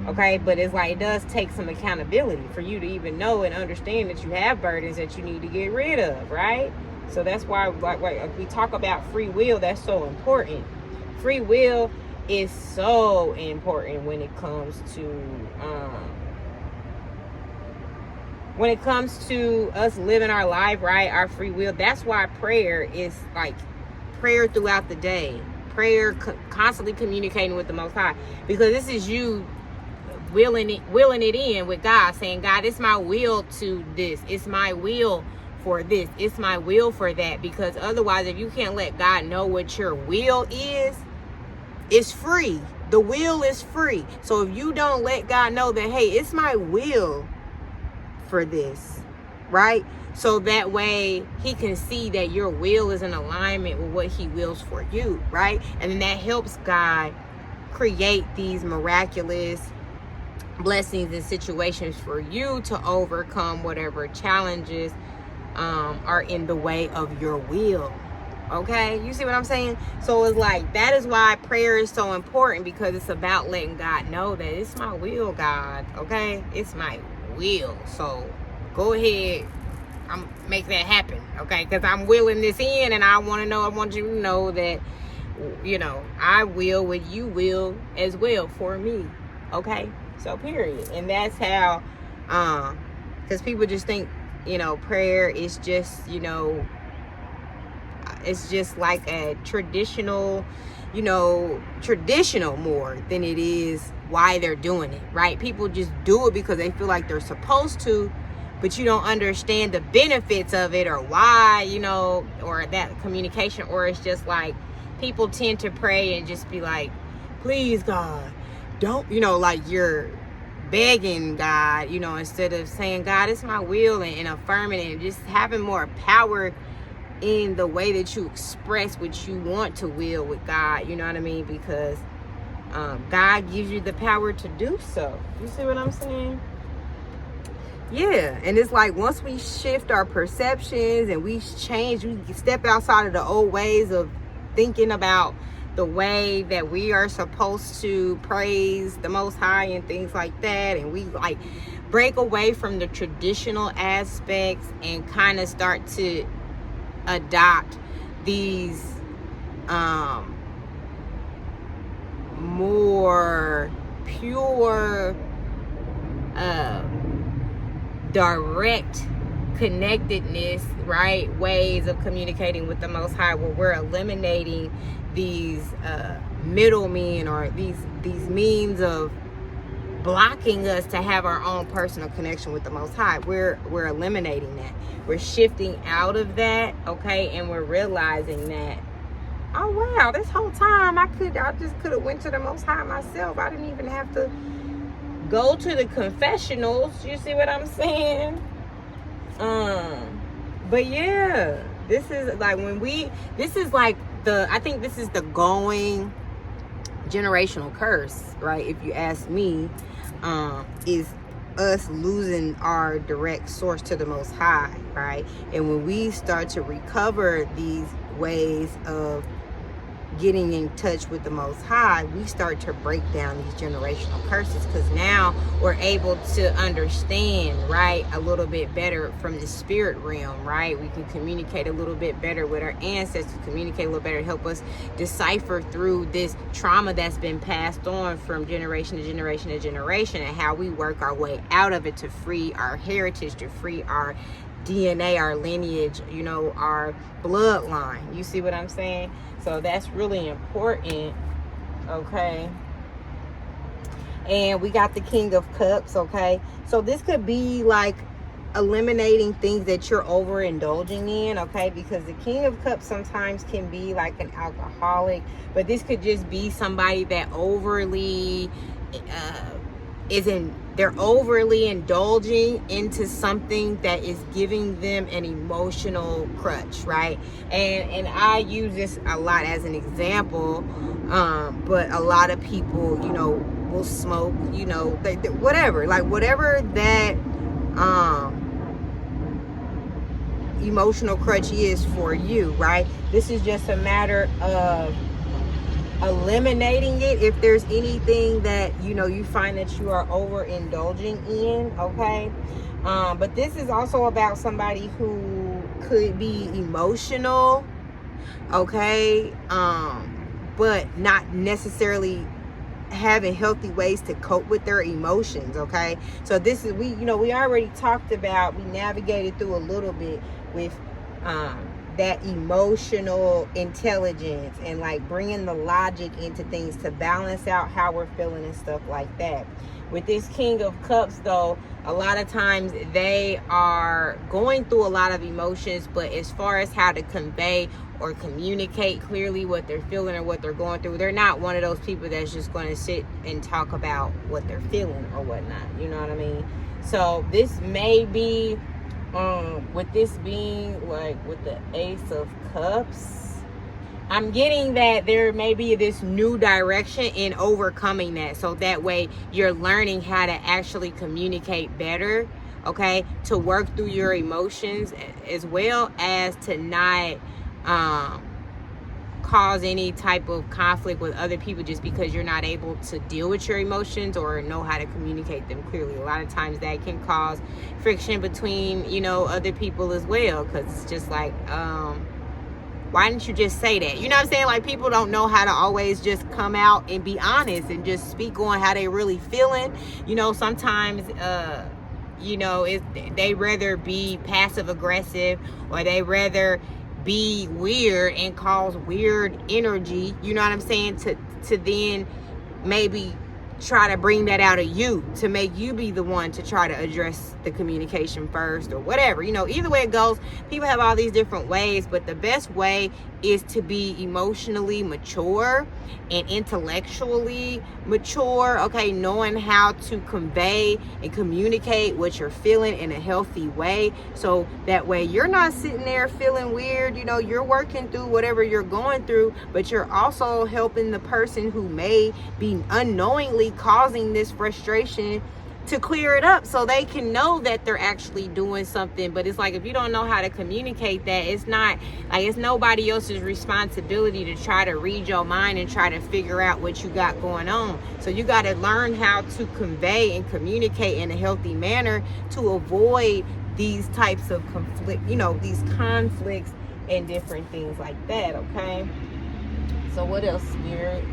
Okay, but it's like it does take some accountability for you to even know and understand that you have burdens that you need to get rid of, right? So that's why, like we talk about free will, that's so important. Free will is so important when it comes to us living our life, right? Our free will. That's why prayer is like prayer throughout the day. Prayer, constantly communicating with the Most High, because this is you willing it in with God, saying, God, it's my will to this. It's my will for this. It's my will for that. Because otherwise, if you can't let God know what your will is, it's free. The will is free. So if you don't let God know that, hey, it's my will for this, right? So that way he can see that your will is in alignment with what he wills for you, right? And then that helps God create these miraculous blessings and situations for you to overcome whatever challenges are in the way of your will. Okay, you see what I'm saying? So it's like, that is why prayer is so important, because it's about letting God know that it's my will, God. Okay, it's my will. So go ahead, make that happen. Okay, because I'm willing this in, and I want you to know that I will what you will as well for me. Okay, so period. And that's how because people just think prayer is just it's just like a traditional more than it is why they're doing it, right? People just do it because they feel like they're supposed to, but you don't understand the benefits of it, or why, or that communication. Or it's just like people tend to pray and just be like, please, God, don't, like you're begging God, instead of saying, God, it's my will, and affirming it, and just having more power in the way that you express what you want to will with God, you know what I mean? Because God gives you the power to do so. You see what I'm saying? Yeah, and it's like once we shift our perceptions and we step outside of the old ways of thinking about the way that we are supposed to praise the Most High and things like that, and we like break away from the traditional aspects and kind of start to adopt these more pure direct connectedness, right, ways of communicating with the Most High, where we're eliminating these middlemen, or these means of blocking us to have our own personal connection with the Most High. We're eliminating that. We're shifting out of that, okay? And we're realizing that, oh wow, this whole time I just could have went to the Most High myself. I didn't even have to go to the confessionals. You see what I'm saying? But yeah, this is like I think this is the going generational curse, right? If you ask me, is us losing our direct source to the Most High, right? And when we start to recover these ways of getting in touch with the Most High, we start to break down these generational curses, because now we're able to understand, right, a little bit better from the spirit realm, right? We can communicate a little bit better with our ancestors, communicate a little better, help us decipher through this trauma that's been passed on from generation to generation to generation, and how we work our way out of it to free our heritage, to free our DNA, our lineage, you know, our bloodline. You see what I'm saying? So that's really important, okay? And we got the King of Cups, okay? So this could be like eliminating things that you're overindulging in, okay? Because the King of Cups sometimes can be like an alcoholic, but this could just be somebody that overly they're overly indulging into something that is giving them an emotional crutch, right? And I use this a lot as an example, but a lot of people, you know, will smoke, you know, whatever that emotional crutch is for you, right? This is just a matter of eliminating it if there's anything that, you know, you find that you are overindulging in, okay? But this is also about somebody who could be emotional, okay? But not necessarily having healthy ways to cope with their emotions, okay? So this is, we already talked about, we navigated through a little bit with that emotional intelligence and like bringing the logic into things to balance out how we're feeling and stuff like that. With this King of Cups though, a lot of times they are going through a lot of emotions, but as far as how to convey or communicate clearly what they're feeling or what they're going through, they're not one of those people that's just going to sit and talk about what they're feeling or whatnot, you know what I mean? So this may be with this being like with the Ace of Cups, I'm getting that there may be this new direction in overcoming that, so that way you're learning how to actually communicate better, okay, to work through your emotions, as well as to not cause any type of conflict with other people just because you're not able to deal with your emotions or know how to communicate them clearly. A lot of times that can cause friction between, you know, other people as well, because it's just like, why didn't you just say that? You know what I'm saying? Like, people don't know how to always just come out and be honest and just speak on how they really feeling. You know, sometimes you know, they rather be passive aggressive, or they rather be weird and cause weird energy, you know what I'm saying, to then maybe try to bring that out of you, to make you be the one to try to address the communication first or whatever. You know, either way it goes, people have all these different ways, but the best way is to be emotionally mature and intellectually mature, okay, knowing how to convey and communicate what you're feeling in a healthy way, so that way you're not sitting there feeling weird. You know, you're working through whatever you're going through, but you're also helping the person who may be unknowingly causing this frustration to clear it up, so they can know that they're actually doing something. But it's like, if you don't know how to communicate that, it's not like, it's nobody else's responsibility to try to read your mind and try to figure out what you got going on. So you got to learn how to convey and communicate in a healthy manner to avoid these types of conflict, you know, these conflicts and different things like that, okay? So what else, Spirit?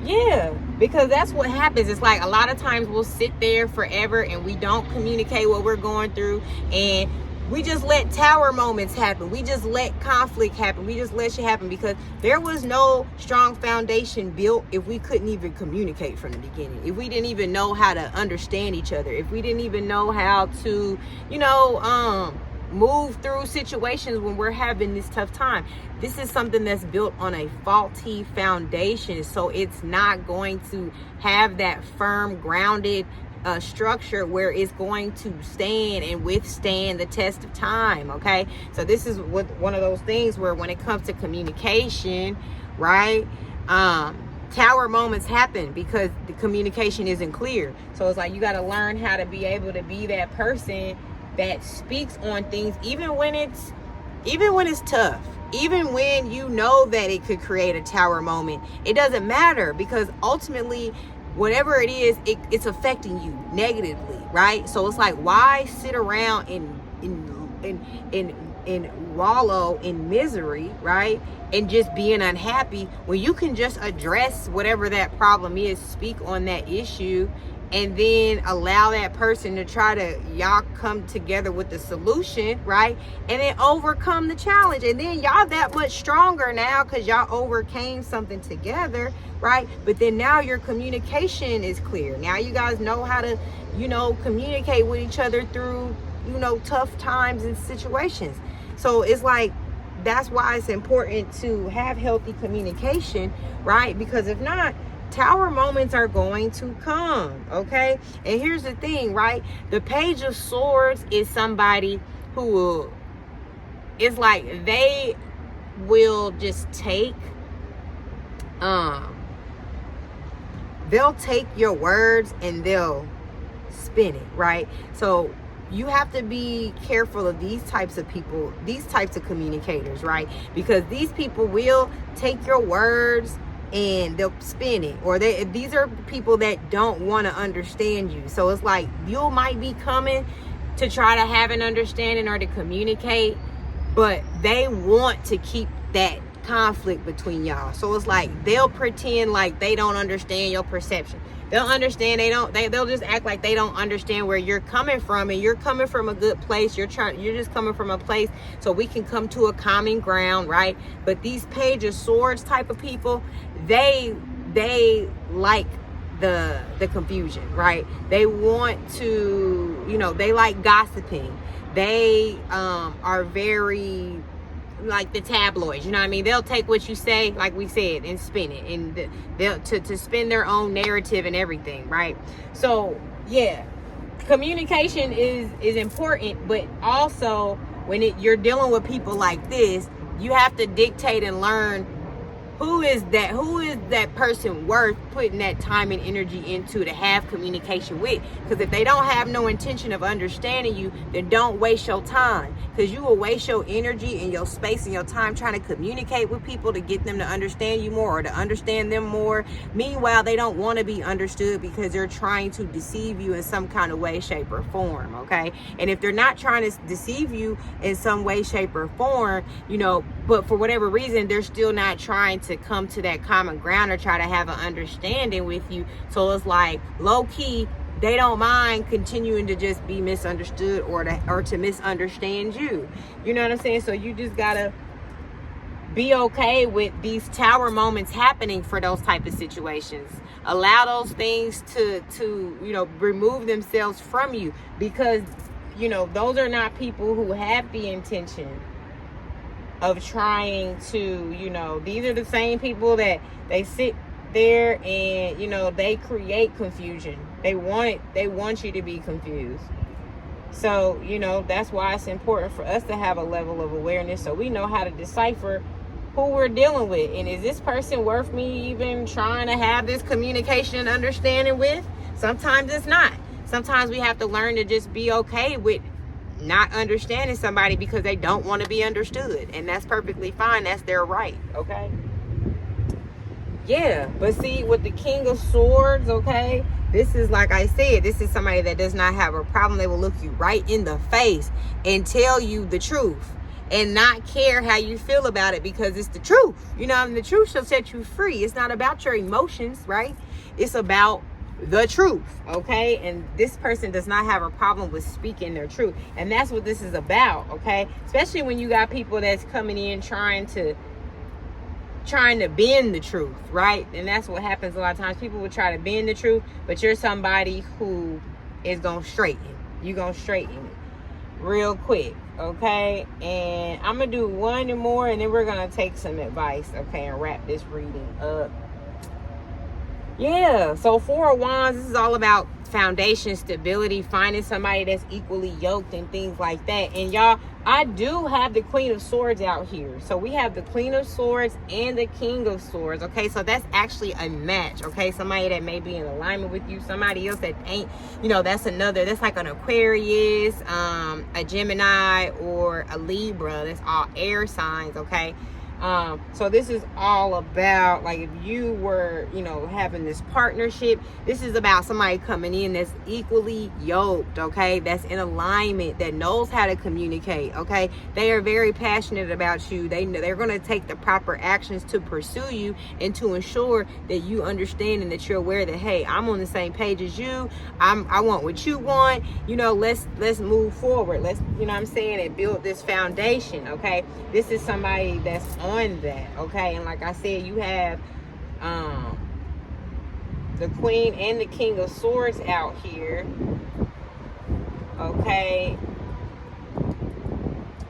Yeah, because that's what happens. It's like, a lot of times we'll sit there forever and we don't communicate what we're going through, and We just let tower moments happen. We just let conflict happen. We just let shit happen because there was no strong foundation built if we couldn't even communicate from the beginning. If we didn't even know how to understand each other. If we didn't even know how to, move through situations when we're having this tough time. This is something that's built on a faulty foundation. So it's not going to have that firm, grounded structure where it's going to stand and withstand the test of time. Okay, so this is one of those things where when it comes to communication, right, tower moments happen because the communication isn't clear. So it's like you got to learn how to be able to be that person that speaks on things even when it's tough, even when you know that it could create a tower moment. It doesn't matter because ultimately whatever it is, it's affecting you negatively, right? So it's like, why sit around and wallow in misery, right? And just being unhappy when you can just address whatever that problem is, speak on that issue, and then allow that person to try to, y'all come together with the solution, right? And then overcome the challenge. And then y'all that much stronger now because y'all overcame something together, right? But then now your communication is clear. Now you guys know how to, communicate with each other through, tough times and situations. So it's like, that's why it's important to have healthy communication, right? Because if not, tower moments are going to come, okay? And here's the thing, right? The Page of Swords is somebody who it's like they will just take, they'll take your words and they'll spin it, right? So you have to be careful of these types of people, these types of communicators, right? Because these people will take your words and they'll spin it, or these are people that don't want to understand you. So it's like you might be coming to try to have an understanding or to communicate, but they want to keep that conflict between y'all. So it's like they'll pretend like they don't understand your perception. They'll understand they'll just act like they don't understand where you're coming from, and you're coming from a good place. You're just coming from a place so we can come to a common ground, right? But these Page of Swords type of people, they like the confusion, right? They want to, they like gossiping. They are very like the tabloids, you know what I mean? They'll take what you say, like we said, and spin it, and they'll to spin their own narrative and everything, right? So yeah, communication is important, but also when you're dealing with people like this, you have to dictate and learn who is that person worth putting that time and energy into to have communication with. Because if they don't have no intention of understanding you, then don't waste your time, because you will waste your energy and your space and your time trying to communicate with people to get them to understand you more or to understand them more. Meanwhile, they don't want to be understood because they're trying to deceive you in some kind of way, shape, or form, okay? And if they're not trying to deceive you in some way, shape, or form, but for whatever reason, they're still not trying to come to that common ground or try to have an understanding with you. So it's like low key, they don't mind continuing to just be misunderstood or to misunderstand you. You know what I'm saying? So you just gotta be okay with these tower moments happening for those type of situations. Allow those things to remove themselves from you, because those are not people who have the intention of trying to, these are the same people that they sit there and, they create confusion. They want you to be confused. So, that's why it's important for us to have a level of awareness so we know how to decipher who we're dealing with. And is this person worth me even trying to have this communication and understanding with? Sometimes it's not. Sometimes we have to learn to just be okay with not understanding somebody because they don't want to be understood, and that's perfectly fine. That's their right, okay? Yeah, but see, with the King of Swords, okay, this is, like I said, this is somebody that does not have a problem. They will look you right in the face and tell you the truth and not care how you feel about it, because it's the truth, and the truth shall set you free. It's not about your emotions, right? It's about the truth, okay? And this person does not have a problem with speaking their truth. And that's what this is about, okay? Especially when you got people that's coming in trying to bend the truth, right? And that's what happens a lot of times. People will try to bend the truth, but you're somebody who is going to straighten. You're going to straighten it real quick, okay? And I'm going to do one more, and then we're going to take some advice, okay, and wrap this reading up. Yeah, so Four of Wands, this is all about foundation, stability, finding somebody that's equally yoked and things like that. And y'all, I do have the Queen of Swords out here. So we have the Queen of Swords and the King of Swords, okay? So that's actually a match, okay? Somebody that may be in alignment with you, somebody else that ain't, you know, that's like an Aquarius, a Gemini, or a Libra. That's all air signs, okay? So this is all about, like, if you were, you know, having this partnership, this is about somebody coming in that's equally yoked, okay, that's in alignment, that knows how to communicate, okay? They are very passionate about you. They're going to take the proper actions to pursue you and to ensure that you understand and that you're aware that, hey, I'm on the same page as you. I want what you want. You know, let's move forward. Let's, you know what I'm saying, and build this foundation, okay? This is somebody that's on that, okay? And like I said, you have the Queen and the King of Swords out here, okay?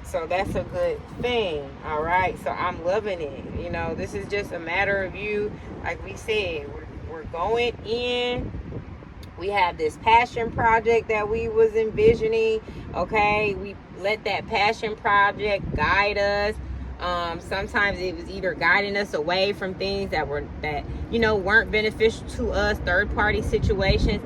So that's a good thing, all right? So I'm loving it. You know, this is just a matter of you, like we said, we're going in. We have this passion project that we was envisioning, okay? We let that passion project guide us. Sometimes it was either guiding us away from things that weren't beneficial to us, third-party situations,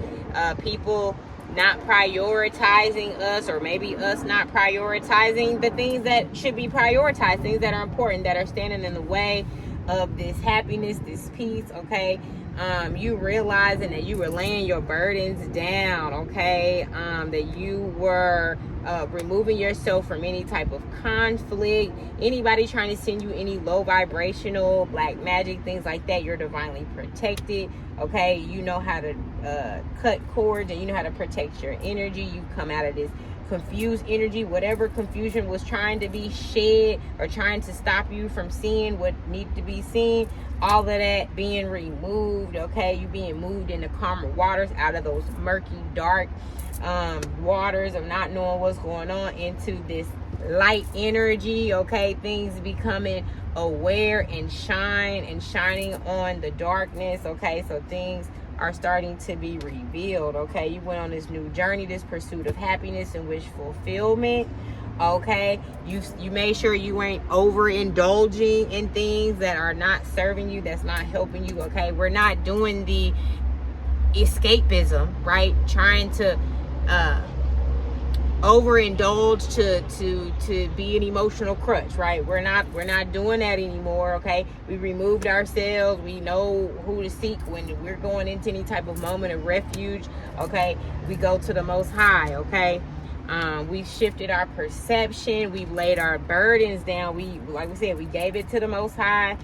people not prioritizing us, or maybe us not prioritizing the things that should be prioritized, things that are important, that are standing in the way of this happiness, this peace, okay? You realizing that you were laying your burdens down, okay? That you were removing yourself from any type of conflict, anybody trying to send you any low vibrational black magic, things like that. You're divinely protected, okay? You know how to cut cords, and you know how to protect your energy. You come out of this confused energy, whatever confusion was trying to be shed or trying to stop you from seeing what needed to be seen, all of that being removed, okay? You being moved into calmer waters, out of those murky, dark waters of not knowing what's going on, into this light energy, okay? Things becoming aware and shining on the darkness, okay? So things are starting to be revealed, okay? You went on this new journey, this pursuit of happiness and wish fulfillment, okay? You made sure you ain't overindulging in things that are not serving you, that's not helping you, okay? We're not doing the escapism, right? Trying to overindulge to be an emotional crutch, right? We're not doing that anymore, okay? We removed ourselves. We know who to seek when we're going into any type of moment of refuge, okay? We go to the Most High, okay? We've shifted our perception. We've laid our burdens down. Like we said, we gave it to the Most High.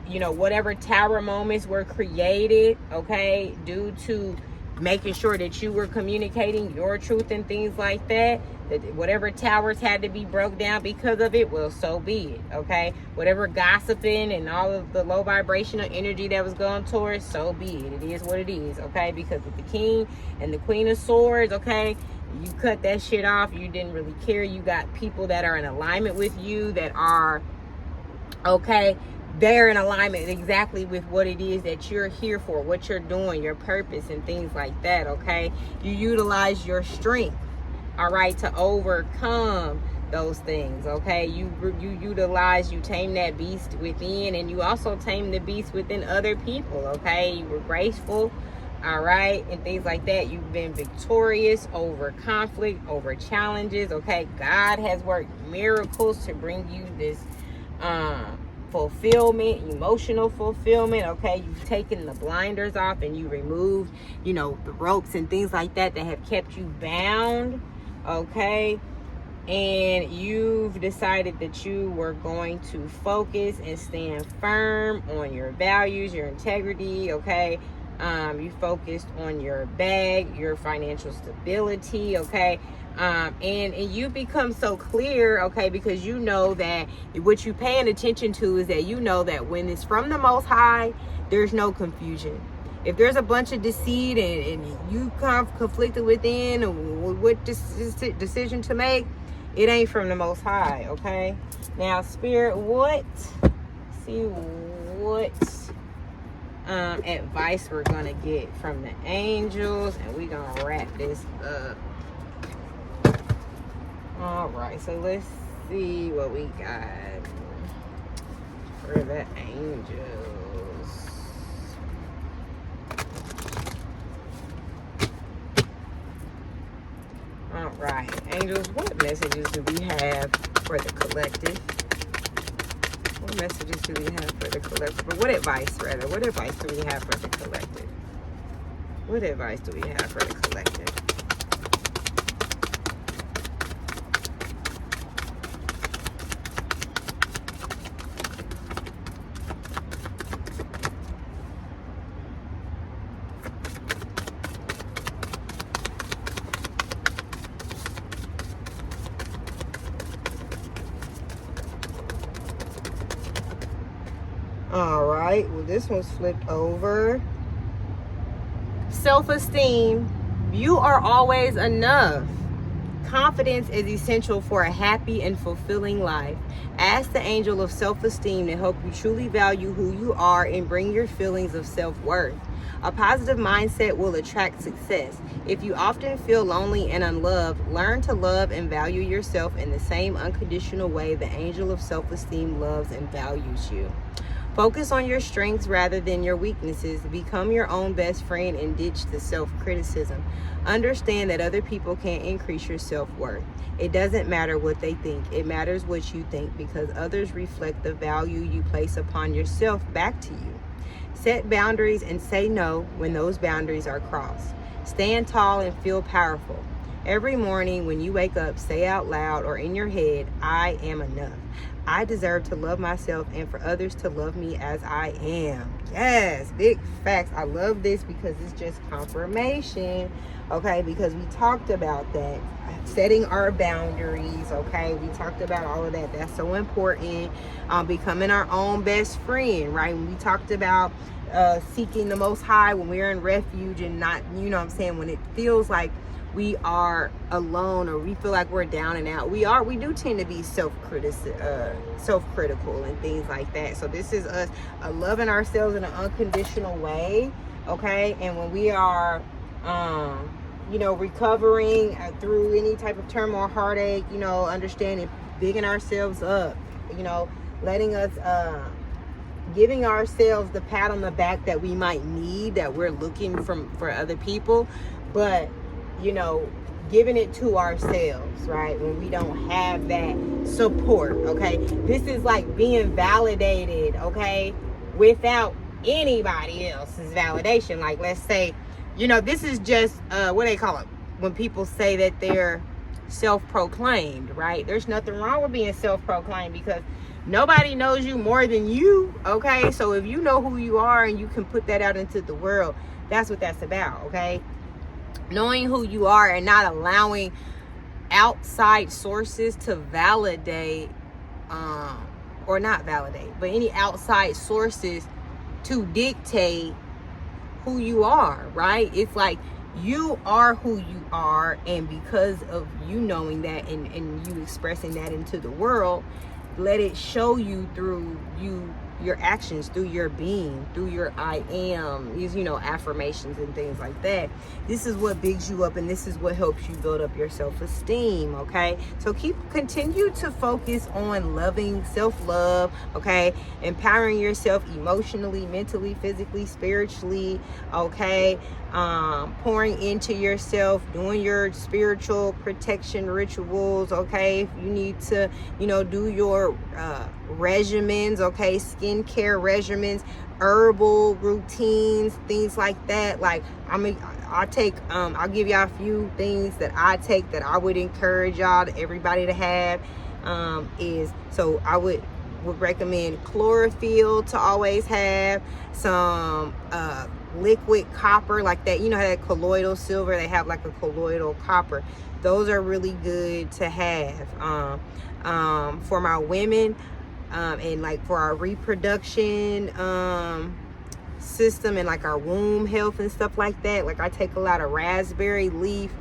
Whatever tower moments were created, okay, due to making sure that you were communicating your truth and things like that, that whatever towers had to be broke down because of it, well, so be it, okay? Whatever gossiping and all of the low vibrational energy that was going towards, so be it. It is what it is, okay? Because with the King and the Queen of Swords, okay, you cut that shit off. You didn't really care. You got people that are in alignment with you, that are, okay, they're in alignment exactly with what it is that you're here for, what you're doing, your purpose and things like that, okay? You utilize your strength, all right, to overcome those things, okay? You tame that beast within, and you also tame the beast within other people, okay? You were graceful, all right, and things like that. You've been victorious over conflict, over challenges, okay? God has worked miracles to bring you this fulfillment, emotional fulfillment, okay? You've taken the blinders off and you removed, the ropes and things like that have kept you bound, okay? And you've decided that you were going to focus and stand firm on your values, your integrity, okay? You focused on your bag, your financial stability, okay? And you become so clear, okay, because you know that what you're paying attention to is that you know that when it's from the Most High, there's no confusion. If there's a bunch of deceit and you kind of conflicted within what decision to make, it ain't from the Most High, okay? Now, Spirit, what advice we're gonna get from the angels, and we're gonna wrap this up. All right, so let's see what we got for the angels. All right, angels, what messages do we have for the collective? What messages do we have for the collective? But what advice, rather? What advice do we have for the collective? What advice do we have for the collective? All right, well, this one's flipped over. Self-esteem. You are always enough. Confidence is essential for a happy and fulfilling life. Ask the angel of self-esteem to help you truly value who you are and bring your feelings of self-worth. A positive mindset will attract success. If you often feel lonely and unloved, learn to love and value yourself in the same unconditional way the angel of self-esteem loves and values you. Focus on your strengths rather than your weaknesses. Become your own best friend and ditch the self-criticism. Understand that other people can't increase your self-worth. It doesn't matter what they think. It matters what you think, because others reflect the value you place upon yourself back to you. Set boundaries and say no when those boundaries are crossed. Stand tall and feel powerful. Every morning when you wake up, say out loud or in your head, I am enough. I deserve to love myself and for others to love me as I am. Yes, big facts. I love this because it's just confirmation, okay? Because we talked about that. Setting our boundaries, okay? We talked about all of that. That's so important. Becoming our own best friend, right? We talked about seeking the Most High when we're in refuge and not, you know what I'm saying, when it feels like we are alone or we feel like we're down and out. We do tend to be self-critical and things like that. So this is us loving ourselves in an unconditional way, okay? And when we are, recovering through any type of turmoil, heartache, understanding, bigging ourselves up, letting us, giving ourselves the pat on the back that we might need, that we're looking for other people, but giving it to ourselves, right? When we don't have that support, okay? This is like being validated, okay? Without anybody else's validation. Like, let's say, this is just, what they call it? When people say that they're self-proclaimed, right? There's nothing wrong with being self-proclaimed because nobody knows you more than you, okay? So if you know who you are and you can put that out into the world, that's what that's about, okay? Knowing who you are and not allowing outside sources to validate, or not validate, but any outside sources to dictate who you are, right? It's like you are who you are, and because of you knowing that and you expressing that into the world, let it show you through your actions, through your being, through your I am, affirmations and things like that. This is what bigs you up, and this is what helps you build up your self-esteem, okay? So continue to focus on loving, self-love, okay? Empowering yourself emotionally, mentally, physically, spiritually, okay? Pouring into yourself, doing your spiritual protection rituals, okay? If you need to, do your regimens, okay? Skincare regimens, herbal routines, things like that. Like, I'll give y'all a few things that I take that I would encourage everybody to have. I would recommend chlorophyll to always have, some liquid copper, like that, you know how that colloidal silver, they have like a colloidal copper. Those are really good to have for my women, and like for our reproduction system, and like our womb health and stuff like that. Like I take a lot of raspberry leaf.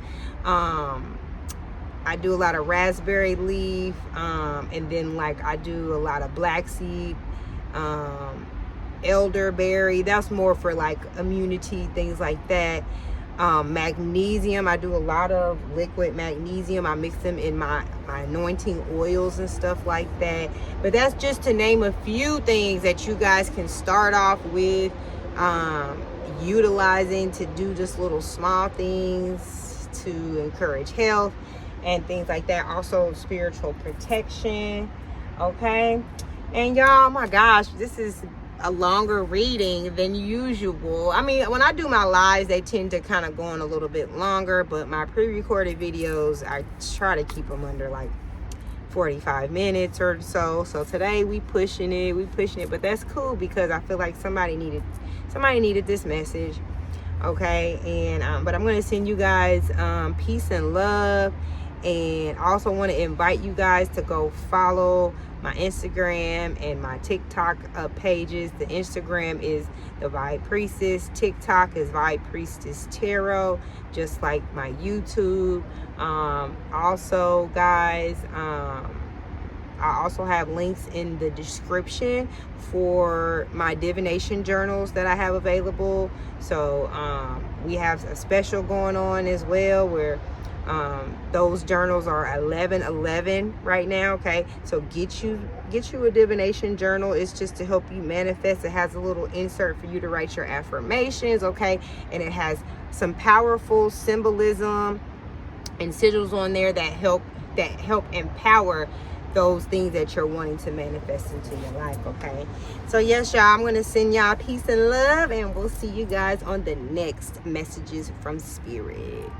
I do a lot of raspberry leaf, and then like I do a lot of black seed, elderberry. That's more for like immunity, things like that. Magnesium, I do a lot of liquid magnesium. I mix them in my anointing oils and stuff like that. But that's just to name a few things that you guys can start off with, utilizing to do just little small things to encourage health and things like that. Also spiritual protection. Okay, and y'all, oh my gosh, this is a longer reading than usual. I mean, when I do my lives, they tend to kind of go on a little bit longer, but my pre-recorded videos, I try to keep them under like 45 minutes or so. So today we pushing it, but that's cool because I feel like somebody needed this message. Okay, and but I'm going to send you guys peace and love, and also want to invite you guys to go follow my Instagram and my TikTok pages. The Instagram is The Vibe Priestess. TikTok is Vibe Priestess Tarot, just like my YouTube. Also, guys, I also have links in the description for my divination journals that I have available. So we have a special going on as well, where those journals are 11/11 right now. Okay, so get you a divination journal. It's just to help you manifest. It has a little insert for you to write your affirmations. Okay, and it has some powerful symbolism and sigils on there that help empower those things that you're wanting to manifest into your life. Okay, so yes, y'all, I'm gonna send y'all peace and love, and we'll see you guys on the next messages from Spirit.